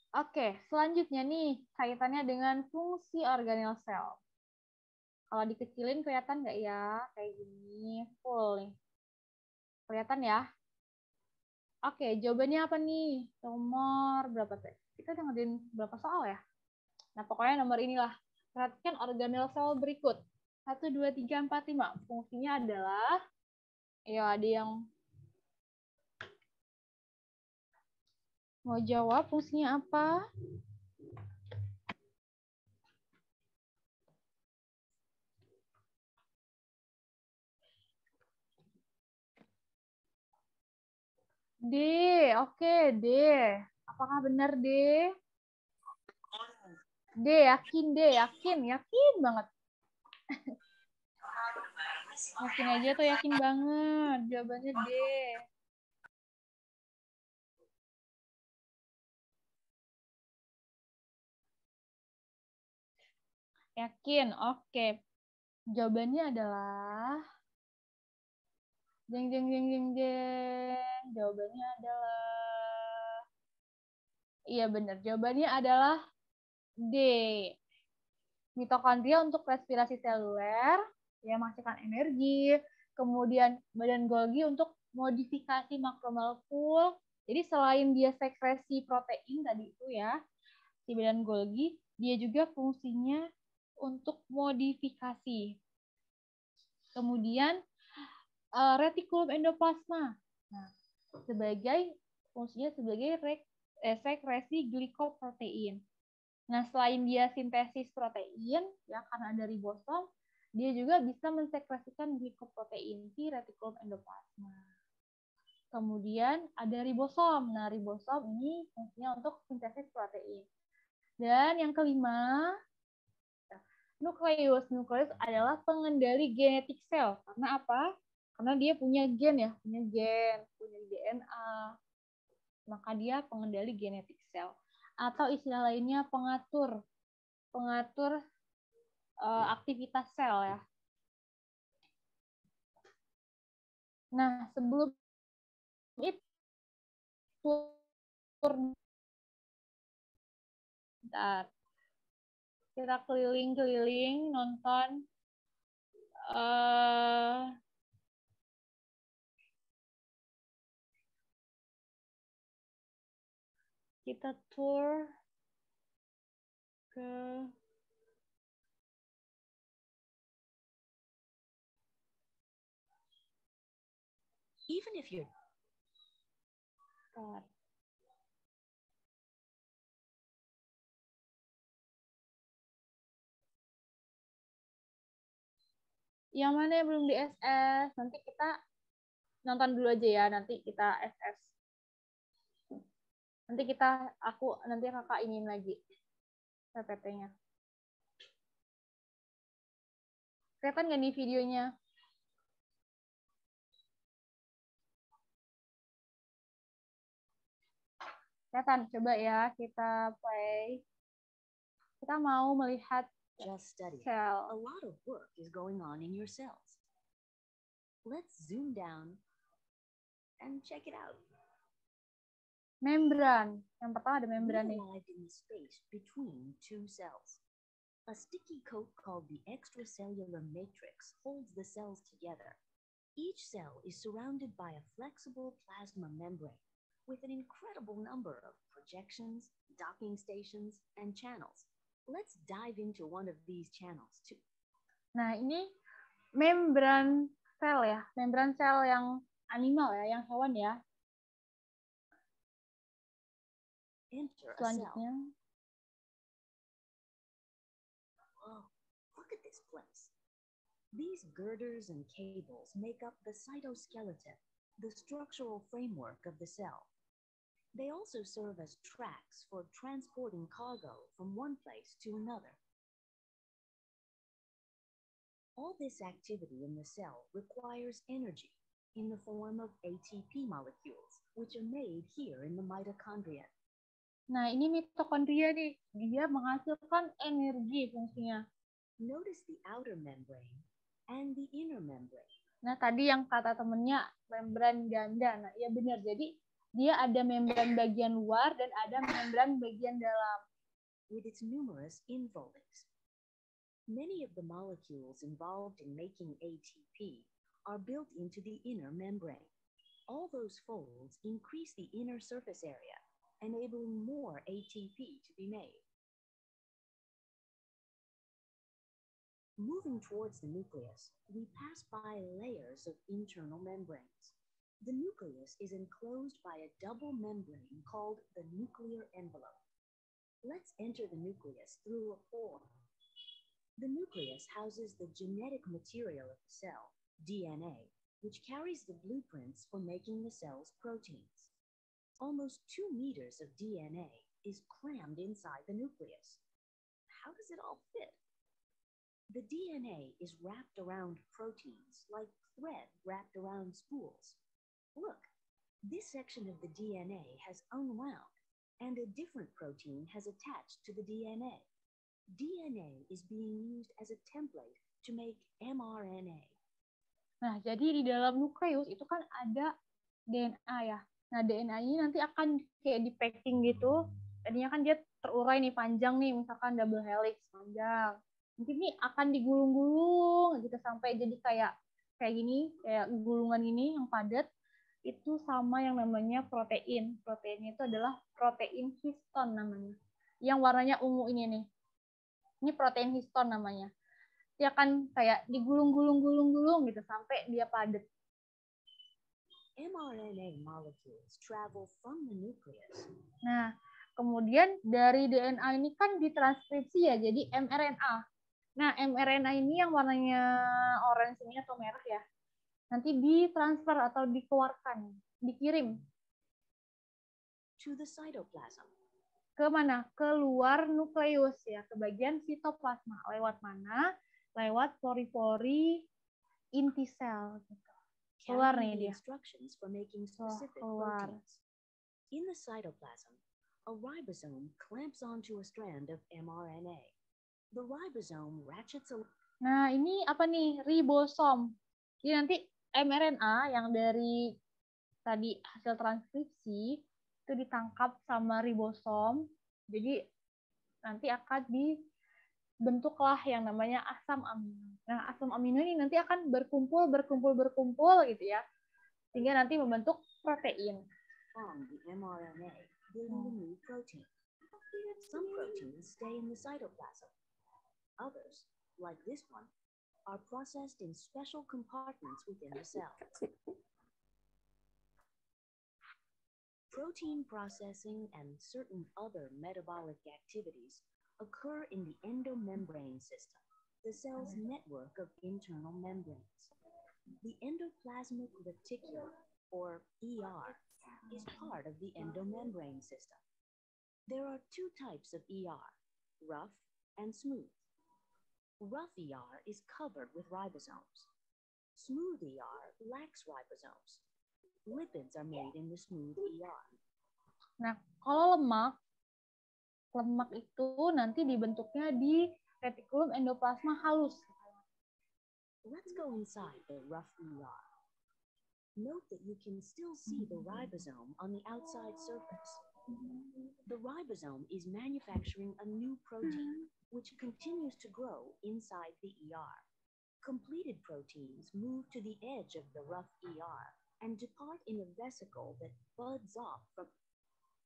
Oke, selanjutnya nih kaitannya dengan fungsi organel sel. Kalau dikecilin kelihatan nggak ya? Kayak gini, full nih. Kelihatan ya? Oke, jawabannya apa nih? Nomor berapa tuh? Kita udah ngerjain berapa soal ya? Nah, pokoknya nomor inilah. Perhatikan organel sel berikut. 1, 2, 3, 4, 5. Fungsinya adalah, ya ada yang mau jawab fungsinya apa? D, oke, D. Apakah benar D? D, yakin banget. Yakin aja tuh, yakin banget. Jawabannya D. Yakin, oke. Jawabannya adalah jeng. Jawabannya adalah iya benar. Jawabannya adalah D. Mitokondria untuk respirasi seluler, ya menghasilkan energi. Kemudian badan Golgi untuk modifikasi makromolekul. Jadi selain dia sekresi protein tadi itu ya, si badan Golgi, dia juga fungsinya untuk modifikasi. Kemudian retikulum endoplasma. Nah, fungsinya sebagai sekresi glikoprotein. Nah, selain dia sintesis protein, ya karena ada ribosom, dia juga bisa mensekresikan glikoprotein di retikulum endoplasma. Kemudian ada ribosom. Nah, ribosom ini fungsinya untuk sintesis protein. Dan yang kelima, nukleus. Nukleus adalah pengendali genetik sel. Karena apa? Karena dia punya gen ya, punya DNA. Maka dia pengendali genetik sel. Atau istilah lainnya pengatur aktivitas sel ya. Nah, sebelum itu bentar. Kita keliling-keliling nonton kita tour ke Even if you're Bentar. Yang mana yang belum di SS? Nanti kita nonton dulu aja ya, nanti kita SS. Nanti nanti kakak ingin lagi PPT-nya. Kelihatan nggak nih videonya? Kelihatan, coba ya kita play. Kita mau melihat just studying, sel. a lot of work is going on in your cells. Let's zoom down and check it out. Membran. Yang pertama ada membran We nih. arrived in the space between two cells. A sticky coat called the extracellular matrix holds the cells together. Each cell is surrounded by a flexible plasma membrane with an incredible number of projections, docking stations, and channels. Let's dive into one of these channels too. Nah, ini membran sel ya. Membran sel yang animal ya, yang hewan ya. Enter a cell. Selanjutnya. Whoa, look at this place. These girders and cables make up the cytoskeleton, the structural framework of the cell. They also serve as tracks for transporting cargo from one place to another. All this activity in the cell requires energy in the form of ATP molecules, which are made here in the mitochondria. Nah, ini mitokondria nih. Dia menghasilkan energi fungsinya. Notice the outer membrane and the inner membrane. Nah, tadi yang kata temennya membran ganda. Nah, ya benar. Jadi, dia ada membran bagian luar dan ada membran bagian dalam. With its numerous infolinks. Many of the molecules involved in making ATP are built into the inner membrane. All those folds increase the inner surface area, enabling more ATP to be made. Moving towards the nucleus, we pass by layers of internal membranes. The nucleus is enclosed by a double membrane called the nuclear envelope. Let's enter the nucleus through a pore. The nucleus houses the genetic material of the cell, DNA, which carries the blueprints for making the cell's proteins. Almost 2 meters of DNA is crammed inside the nucleus. How does it all fit? The DNA is wrapped around proteins like thread wrapped around spools. Look, this section of the DNA has unwound, and a different protein has attached to the DNA. DNA is being used as a template to make mRNA. Nah, jadi di dalam nukleus itu kan ada DNA ya. Nah, DNA ini nanti akan kayak di packing gitu. Tadinya kan dia terurai nih panjang nih, misalkan double helix panjang. Nanti ini akan digulung-gulung gitu sampai jadi kayak gini, kayak gulungan ini yang padat. Itu sama yang namanya protein. Proteinnya itu adalah protein histon namanya. Yang warnanya ungu ini nih. Ini protein histon namanya. Dia akan kayak digulung-gulung gitu sampai dia padat. mRNA molecules travel from the nucleus. Nah, kemudian dari DNA ini kan ditranskripsi ya jadi mRNA. Nah, mRNA ini yang warnanya orange ini atau merah ya. Nanti ditransfer atau dikeluarkan, dikirim to the cytoplasm. Ke mana? Keluar nukleus ya, ke bagian sitoplasma. Lewat mana? Lewat pori-pori inti sel gitu. Keluar nih dia. Instructions for making specific keluar. proteins. In the cytoplasm, a ribosome clamps onto a strand of mRNA. The ribosome ratchets a... Nah, ini apa nih? Ribosom. Jadi nanti mRNA yang dari tadi hasil transkripsi itu ditangkap sama ribosom. Jadi nanti akan dibentuklah yang namanya asam amino. Nah, asam amino ini nanti akan berkumpul gitu ya. Sehingga nanti membentuk protein. From the mRNA, building a new protein. Some proteins stay in the cytoplasm. Others, like this one, are processed in special compartments within the cell. Protein processing and certain other metabolic activities occur in the endomembrane system, the cell's network of internal membranes. The endoplasmic reticulum, or ER, is part of the endomembrane system. There are two types of ER, rough and smooth. Rough ER is covered with ribosomes. Smooth ER lacks ribosomes. Lipids are made in the smooth ER. Nah, kalau lemak itu nanti dibentuknya di retikulum endoplasma halus. Let's go inside the rough ER. Note that you can still see the ribosome on the outside surface. The ribosome is manufacturing a new protein, which continues to grow inside the ER. Completed proteins move to the edge of the rough ER and depart in a vesicle that buds off from.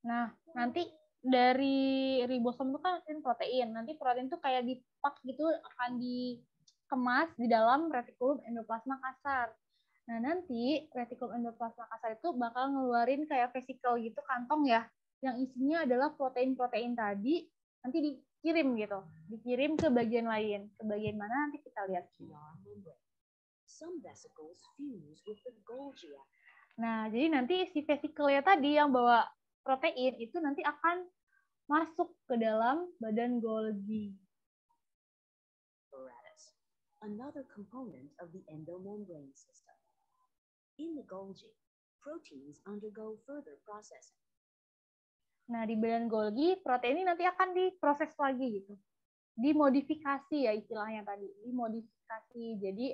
Nah, nanti dari ribosom itu kan protein. Nanti protein itu kayak dipak gitu, akan dikemas di dalam retikulum endoplasma kasar. Nah, nanti retikulum endoplasma kasar itu bakal ngeluarin kayak vesikel gitu, kantong ya, yang isinya adalah protein-protein tadi, nanti dikirim gitu, dikirim ke bagian lain. Ke bagian mana nanti kita lihat. Some vesicles fuse with the Golgi. Nah, jadi nanti si vesikelnya tadi yang bawa protein itu nanti akan masuk ke dalam badan Golgi. Apparatus, another component of the endomembrane system. In the Golgi, proteins undergo further processing. Nah, di badan Golgi, protein ini nanti akan diproses lagi gitu. Dimodifikasi ya istilahnya tadi. Dimodifikasi. Jadi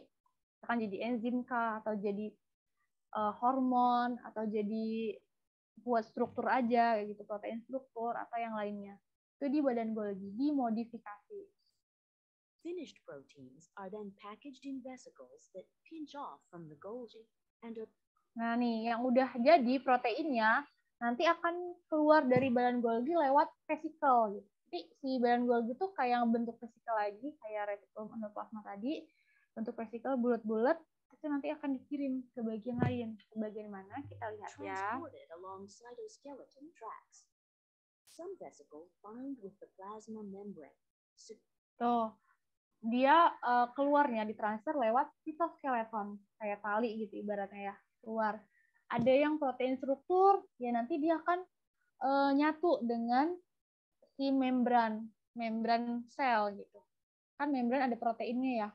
akan jadi enzim kah, atau jadi hormon, atau jadi buat struktur aja gitu, protein struktur atau yang lainnya. Itu di badan Golgi, dimodifikasi. Finished proteins are then packaged in vesicles that pinch off from the Golgi and are... Nah nih, yang udah jadi proteinnya nanti akan keluar dari badan Golgi lewat vesikel gitu. Jadi si badan Golgi itu kayak bentuk vesikel lagi, kayak retikulum endoplasma tadi, bentuk vesikel bulat-bulat, itu nanti akan dikirim ke bagian lain. Ke bagian mana kita lihat ya. Transported along cytoskeleton tracks. Some vesicles bind with the plasma membrane. Tuh, dia keluarnya ditransfer lewat sitoskeleton, kayak tali gitu ibaratnya ya, keluar. Ada yang protein struktur, ya nanti dia akan nyatu dengan si membran sel gitu. Kan membran ada proteinnya ya.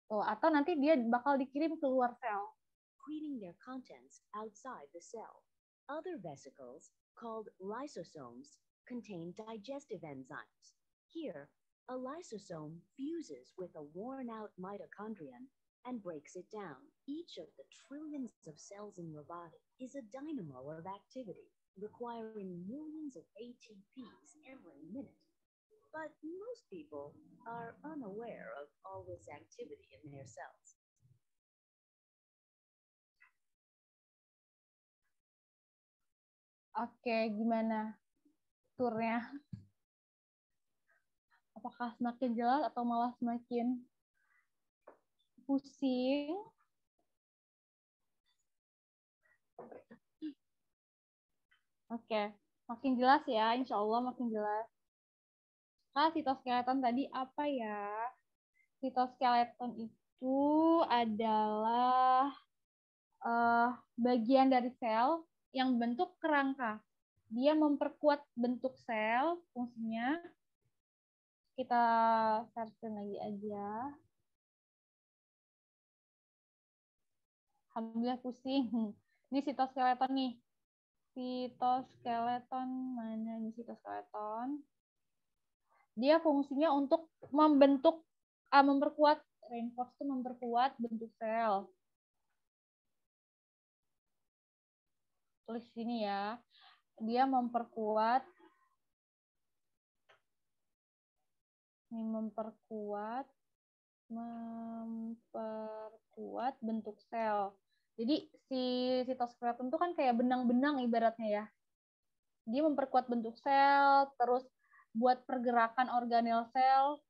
Tuh, atau nanti dia bakal dikirim keluar sel. Secreting their contents outside the cell. Other vesicles, called lysosomes, contain digestive enzymes. Here, a lysosome fuses with a worn-out mitochondrion and breaks it down. Each of the trillions of cells in your body is a dynamo of activity, requiring millions of ATPs every minute. But most people are unaware of all this activity in their cells. Oke, gimana turnya? Apakah semakin jelas atau malah semakin pusing? Oke, makin jelas ya, insya Allah makin jelas. Nah, sitoskeleton tadi apa ya? Sitoskeleton itu adalah bagian dari sel yang bentuk kerangka. Dia memperkuat bentuk sel, fungsinya. Kita searching lagi aja. Alhamdulillah pusing. Ini sitoskeleton nih. Sitoskeleton, mana nih sitoskeleton? Dia fungsinya untuk membentuk, memperkuat, reinforce itu memperkuat bentuk sel. Tulis sini ya. Dia memperkuat bentuk sel. Jadi si sitoskeleton itu kan kayak benang-benang ibaratnya ya. Dia memperkuat bentuk sel, terus buat pergerakan organel sel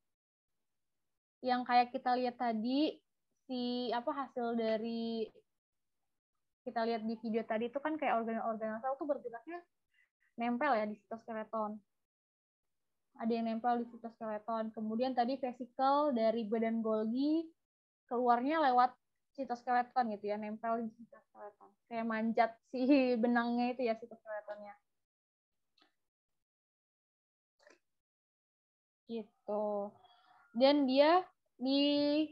yang kayak kita lihat tadi, hasil dari kita lihat di video tadi itu kan kayak organel sel tuh bergeraknya nempel ya di sitoskeleton. Ada yang nempel di sitoskeleton. Kemudian tadi vesikel dari badan Golgi keluarnya lewat sitoskeleton gitu ya, nempel di sitoskeleton. Kayak manjat si benangnya itu ya sitoskeletonnya. Gitu. Dan dia di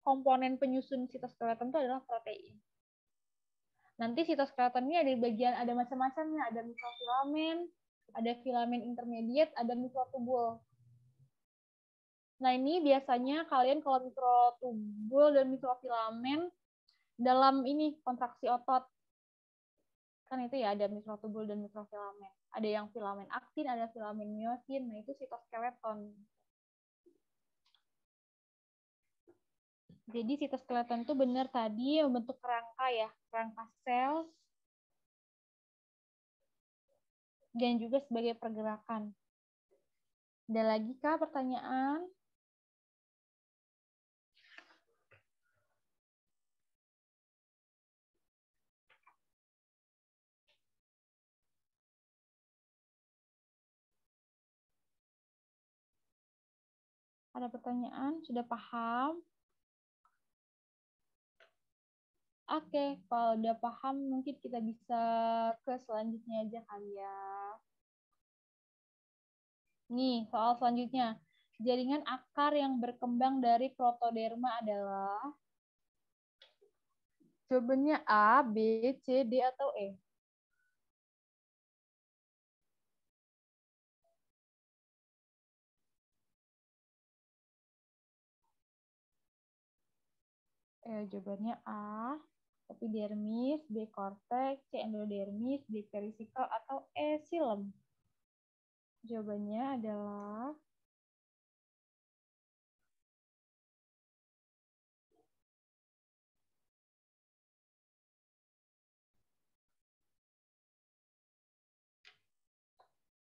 komponen penyusun sitoskeleton itu adalah protein. Nanti sitoskeleton ini ada bagian, ada macam-macamnya, ada mikrofilamen, ada filamen intermediate, ada mikrotubul. Nah, ini biasanya kalian kalau mikrotubul dan mikrofilamen dalam ini kontraksi otot. Kan itu ya, ada mikrotubul dan mikrofilamen. Ada yang filamen aktin, ada filamen miosin. Nah, itu sitoskeleton. Jadi sitoskeleton itu benar tadi membentuk kerangka ya, kerangka sel dan juga sebagai pergerakan. Ada lagi kah pertanyaan? Ada pertanyaan? Sudah paham? Oke, kalau udah paham mungkin kita bisa ke selanjutnya aja kali ya. Nih, soal selanjutnya. Jaringan akar yang berkembang dari protoderma adalah jawabannya A, B, C, D, atau E? Jawabannya A, epidermis, B, korteks, C, endodermis, D, perisikal, atau E, silem. Jawabannya adalah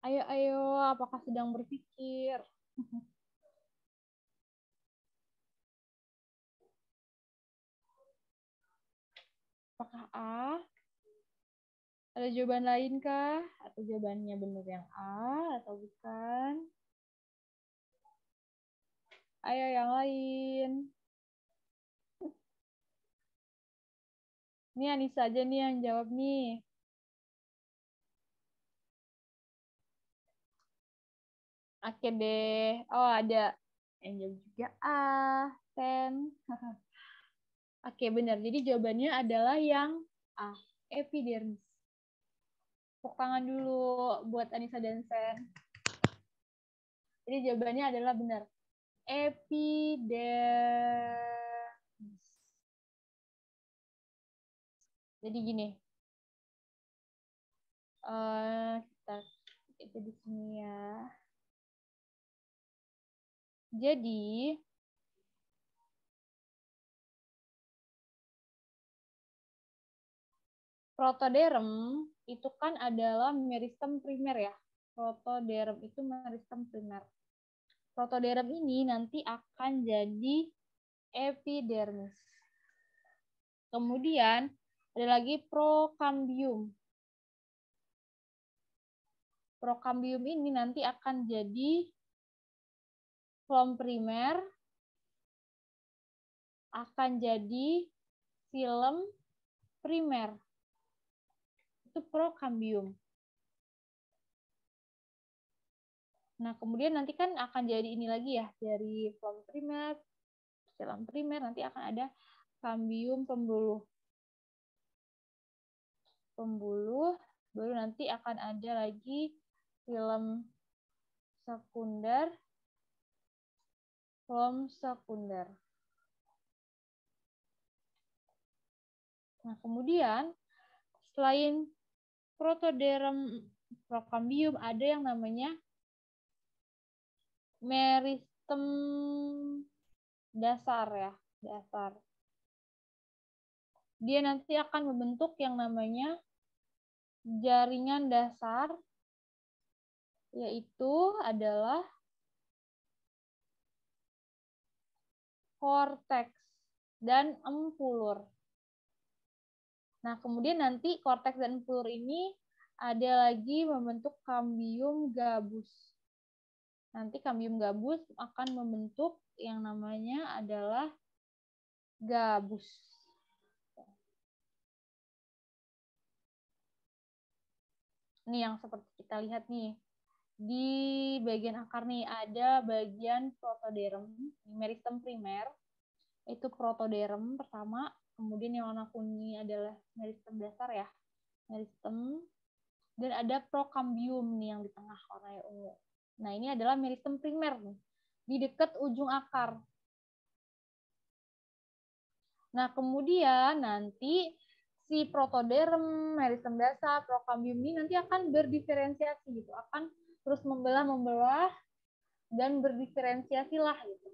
ayo, apakah sedang berpikir? Apakah A? Ada jawaban lain kah? Atau jawabannya benar yang A atau bukan? Ayo yang lain. Ini Anissa aja nih yang jawab nih. Oke deh. Oh, ada yang jawab juga A. Ten. Oke, benar. Jadi jawabannya adalah yang A. Epidermis. Tepuk tangan dulu buat Anissa dan Sen. Jadi jawabannya adalah benar. Epidermis. Jadi gini. Kita itu di sini ya. Jadi protoderm itu kan adalah meristem primer ya. Protoderm itu meristem primer. Protoderm ini nanti akan jadi epidermis. Kemudian ada lagi prokambium. Prokambium ini nanti akan jadi floem primer, akan jadi silem primer. Itu prokambium. Nah, kemudian nanti kan akan jadi ini lagi ya, dari floem primer, silem primer, nanti akan ada kambium pembuluh. Pembuluh, baru nanti akan ada lagi silem sekunder, floem sekunder. Nah, kemudian selain protoderm prokambium ada yang namanya meristem dasar ya, dasar. Dia nanti akan membentuk yang namanya jaringan dasar yaitu adalah korteks dan empulur. Nah, kemudian nanti korteks dan empulur ini ada lagi membentuk kambium gabus. Nanti kambium gabus akan membentuk yang namanya adalah gabus. Ini yang seperti kita lihat nih. Di bagian akar nih ada bagian protoderm, meristem primer. Itu protoderm pertama, kemudian yang warna kuning adalah meristem dasar ya. Meristem. Dan ada prokambium nih yang di tengah warna ungu. Nah, ini adalah meristem primer nih, di dekat ujung akar. Nah, kemudian nanti si protoderm, meristem dasar, prokambium ini nanti akan berdiferensiasi gitu, akan terus membelah dan berdiferensiasi lah gitu.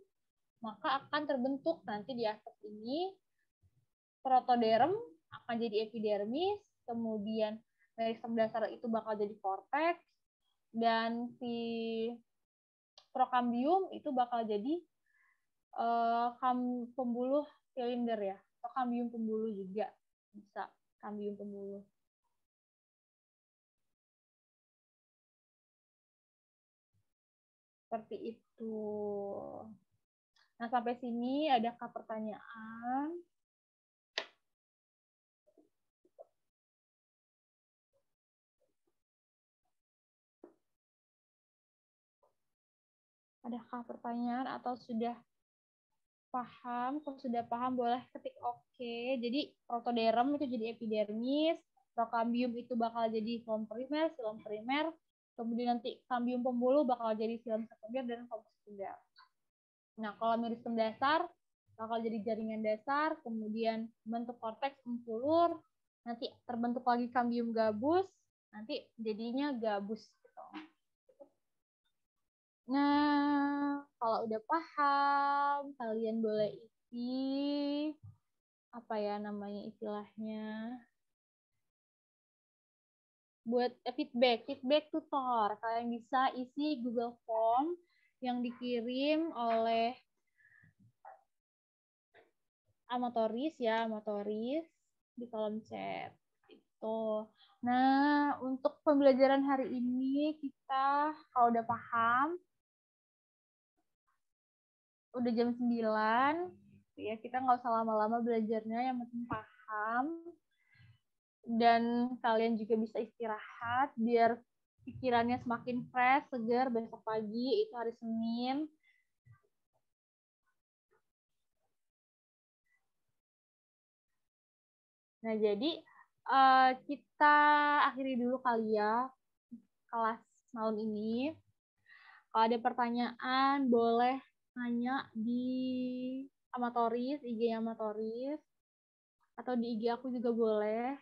Maka akan terbentuk nanti di atas ini protoderm akan jadi epidermis, kemudian meristem dasar itu bakal jadi korteks, dan si prokambium itu bakal jadi pembuluh silinder ya, atau kambium pembuluh juga bisa, kambium pembuluh. Seperti itu. Nah, sampai sini adakah pertanyaan? Adakah pertanyaan atau sudah paham? Kalau sudah paham boleh ketik oke. Jadi protoderm itu jadi epidermis, prokambium itu bakal jadi silom primer, kemudian nanti kambium pembuluh bakal jadi silom sekunder dan silom sekunder. Nah, kalau meristem dasar bakal jadi jaringan dasar, kemudian bentuk korteks empulur, nanti terbentuk lagi kambium gabus, nanti jadinya gabus. Nah, kalau udah paham, kalian boleh isi apa ya namanya istilahnya, buat feedback tutor. Kalian bisa isi Google Form yang dikirim oleh amatoris di kolom chat itu. Nah, untuk pembelajaran hari ini kita kalau udah paham, udah jam 9, ya kita nggak usah lama-lama belajarnya, yang penting paham. Dan kalian juga bisa istirahat biar pikirannya semakin fresh, segar besok pagi, itu hari Senin. Nah, jadi kita akhiri dulu kali ya kelas malam ini. Kalau ada pertanyaan, boleh nanya di amatoris, IG amatoris, atau di IG aku juga boleh.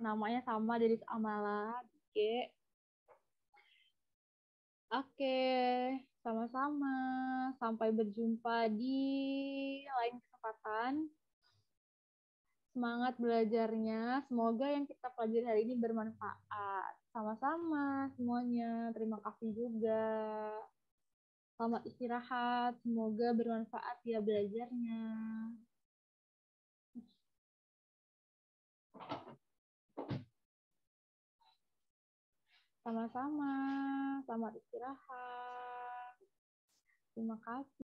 Namanya sama, dari Amala di IG. Oke, sama-sama. Sampai berjumpa di lain kesempatan. Semangat belajarnya. Semoga yang kita pelajari hari ini bermanfaat. Sama-sama semuanya. Terima kasih juga. Selamat istirahat. Semoga bermanfaat ya belajarnya. Sama-sama. Selamat istirahat. Terima kasih.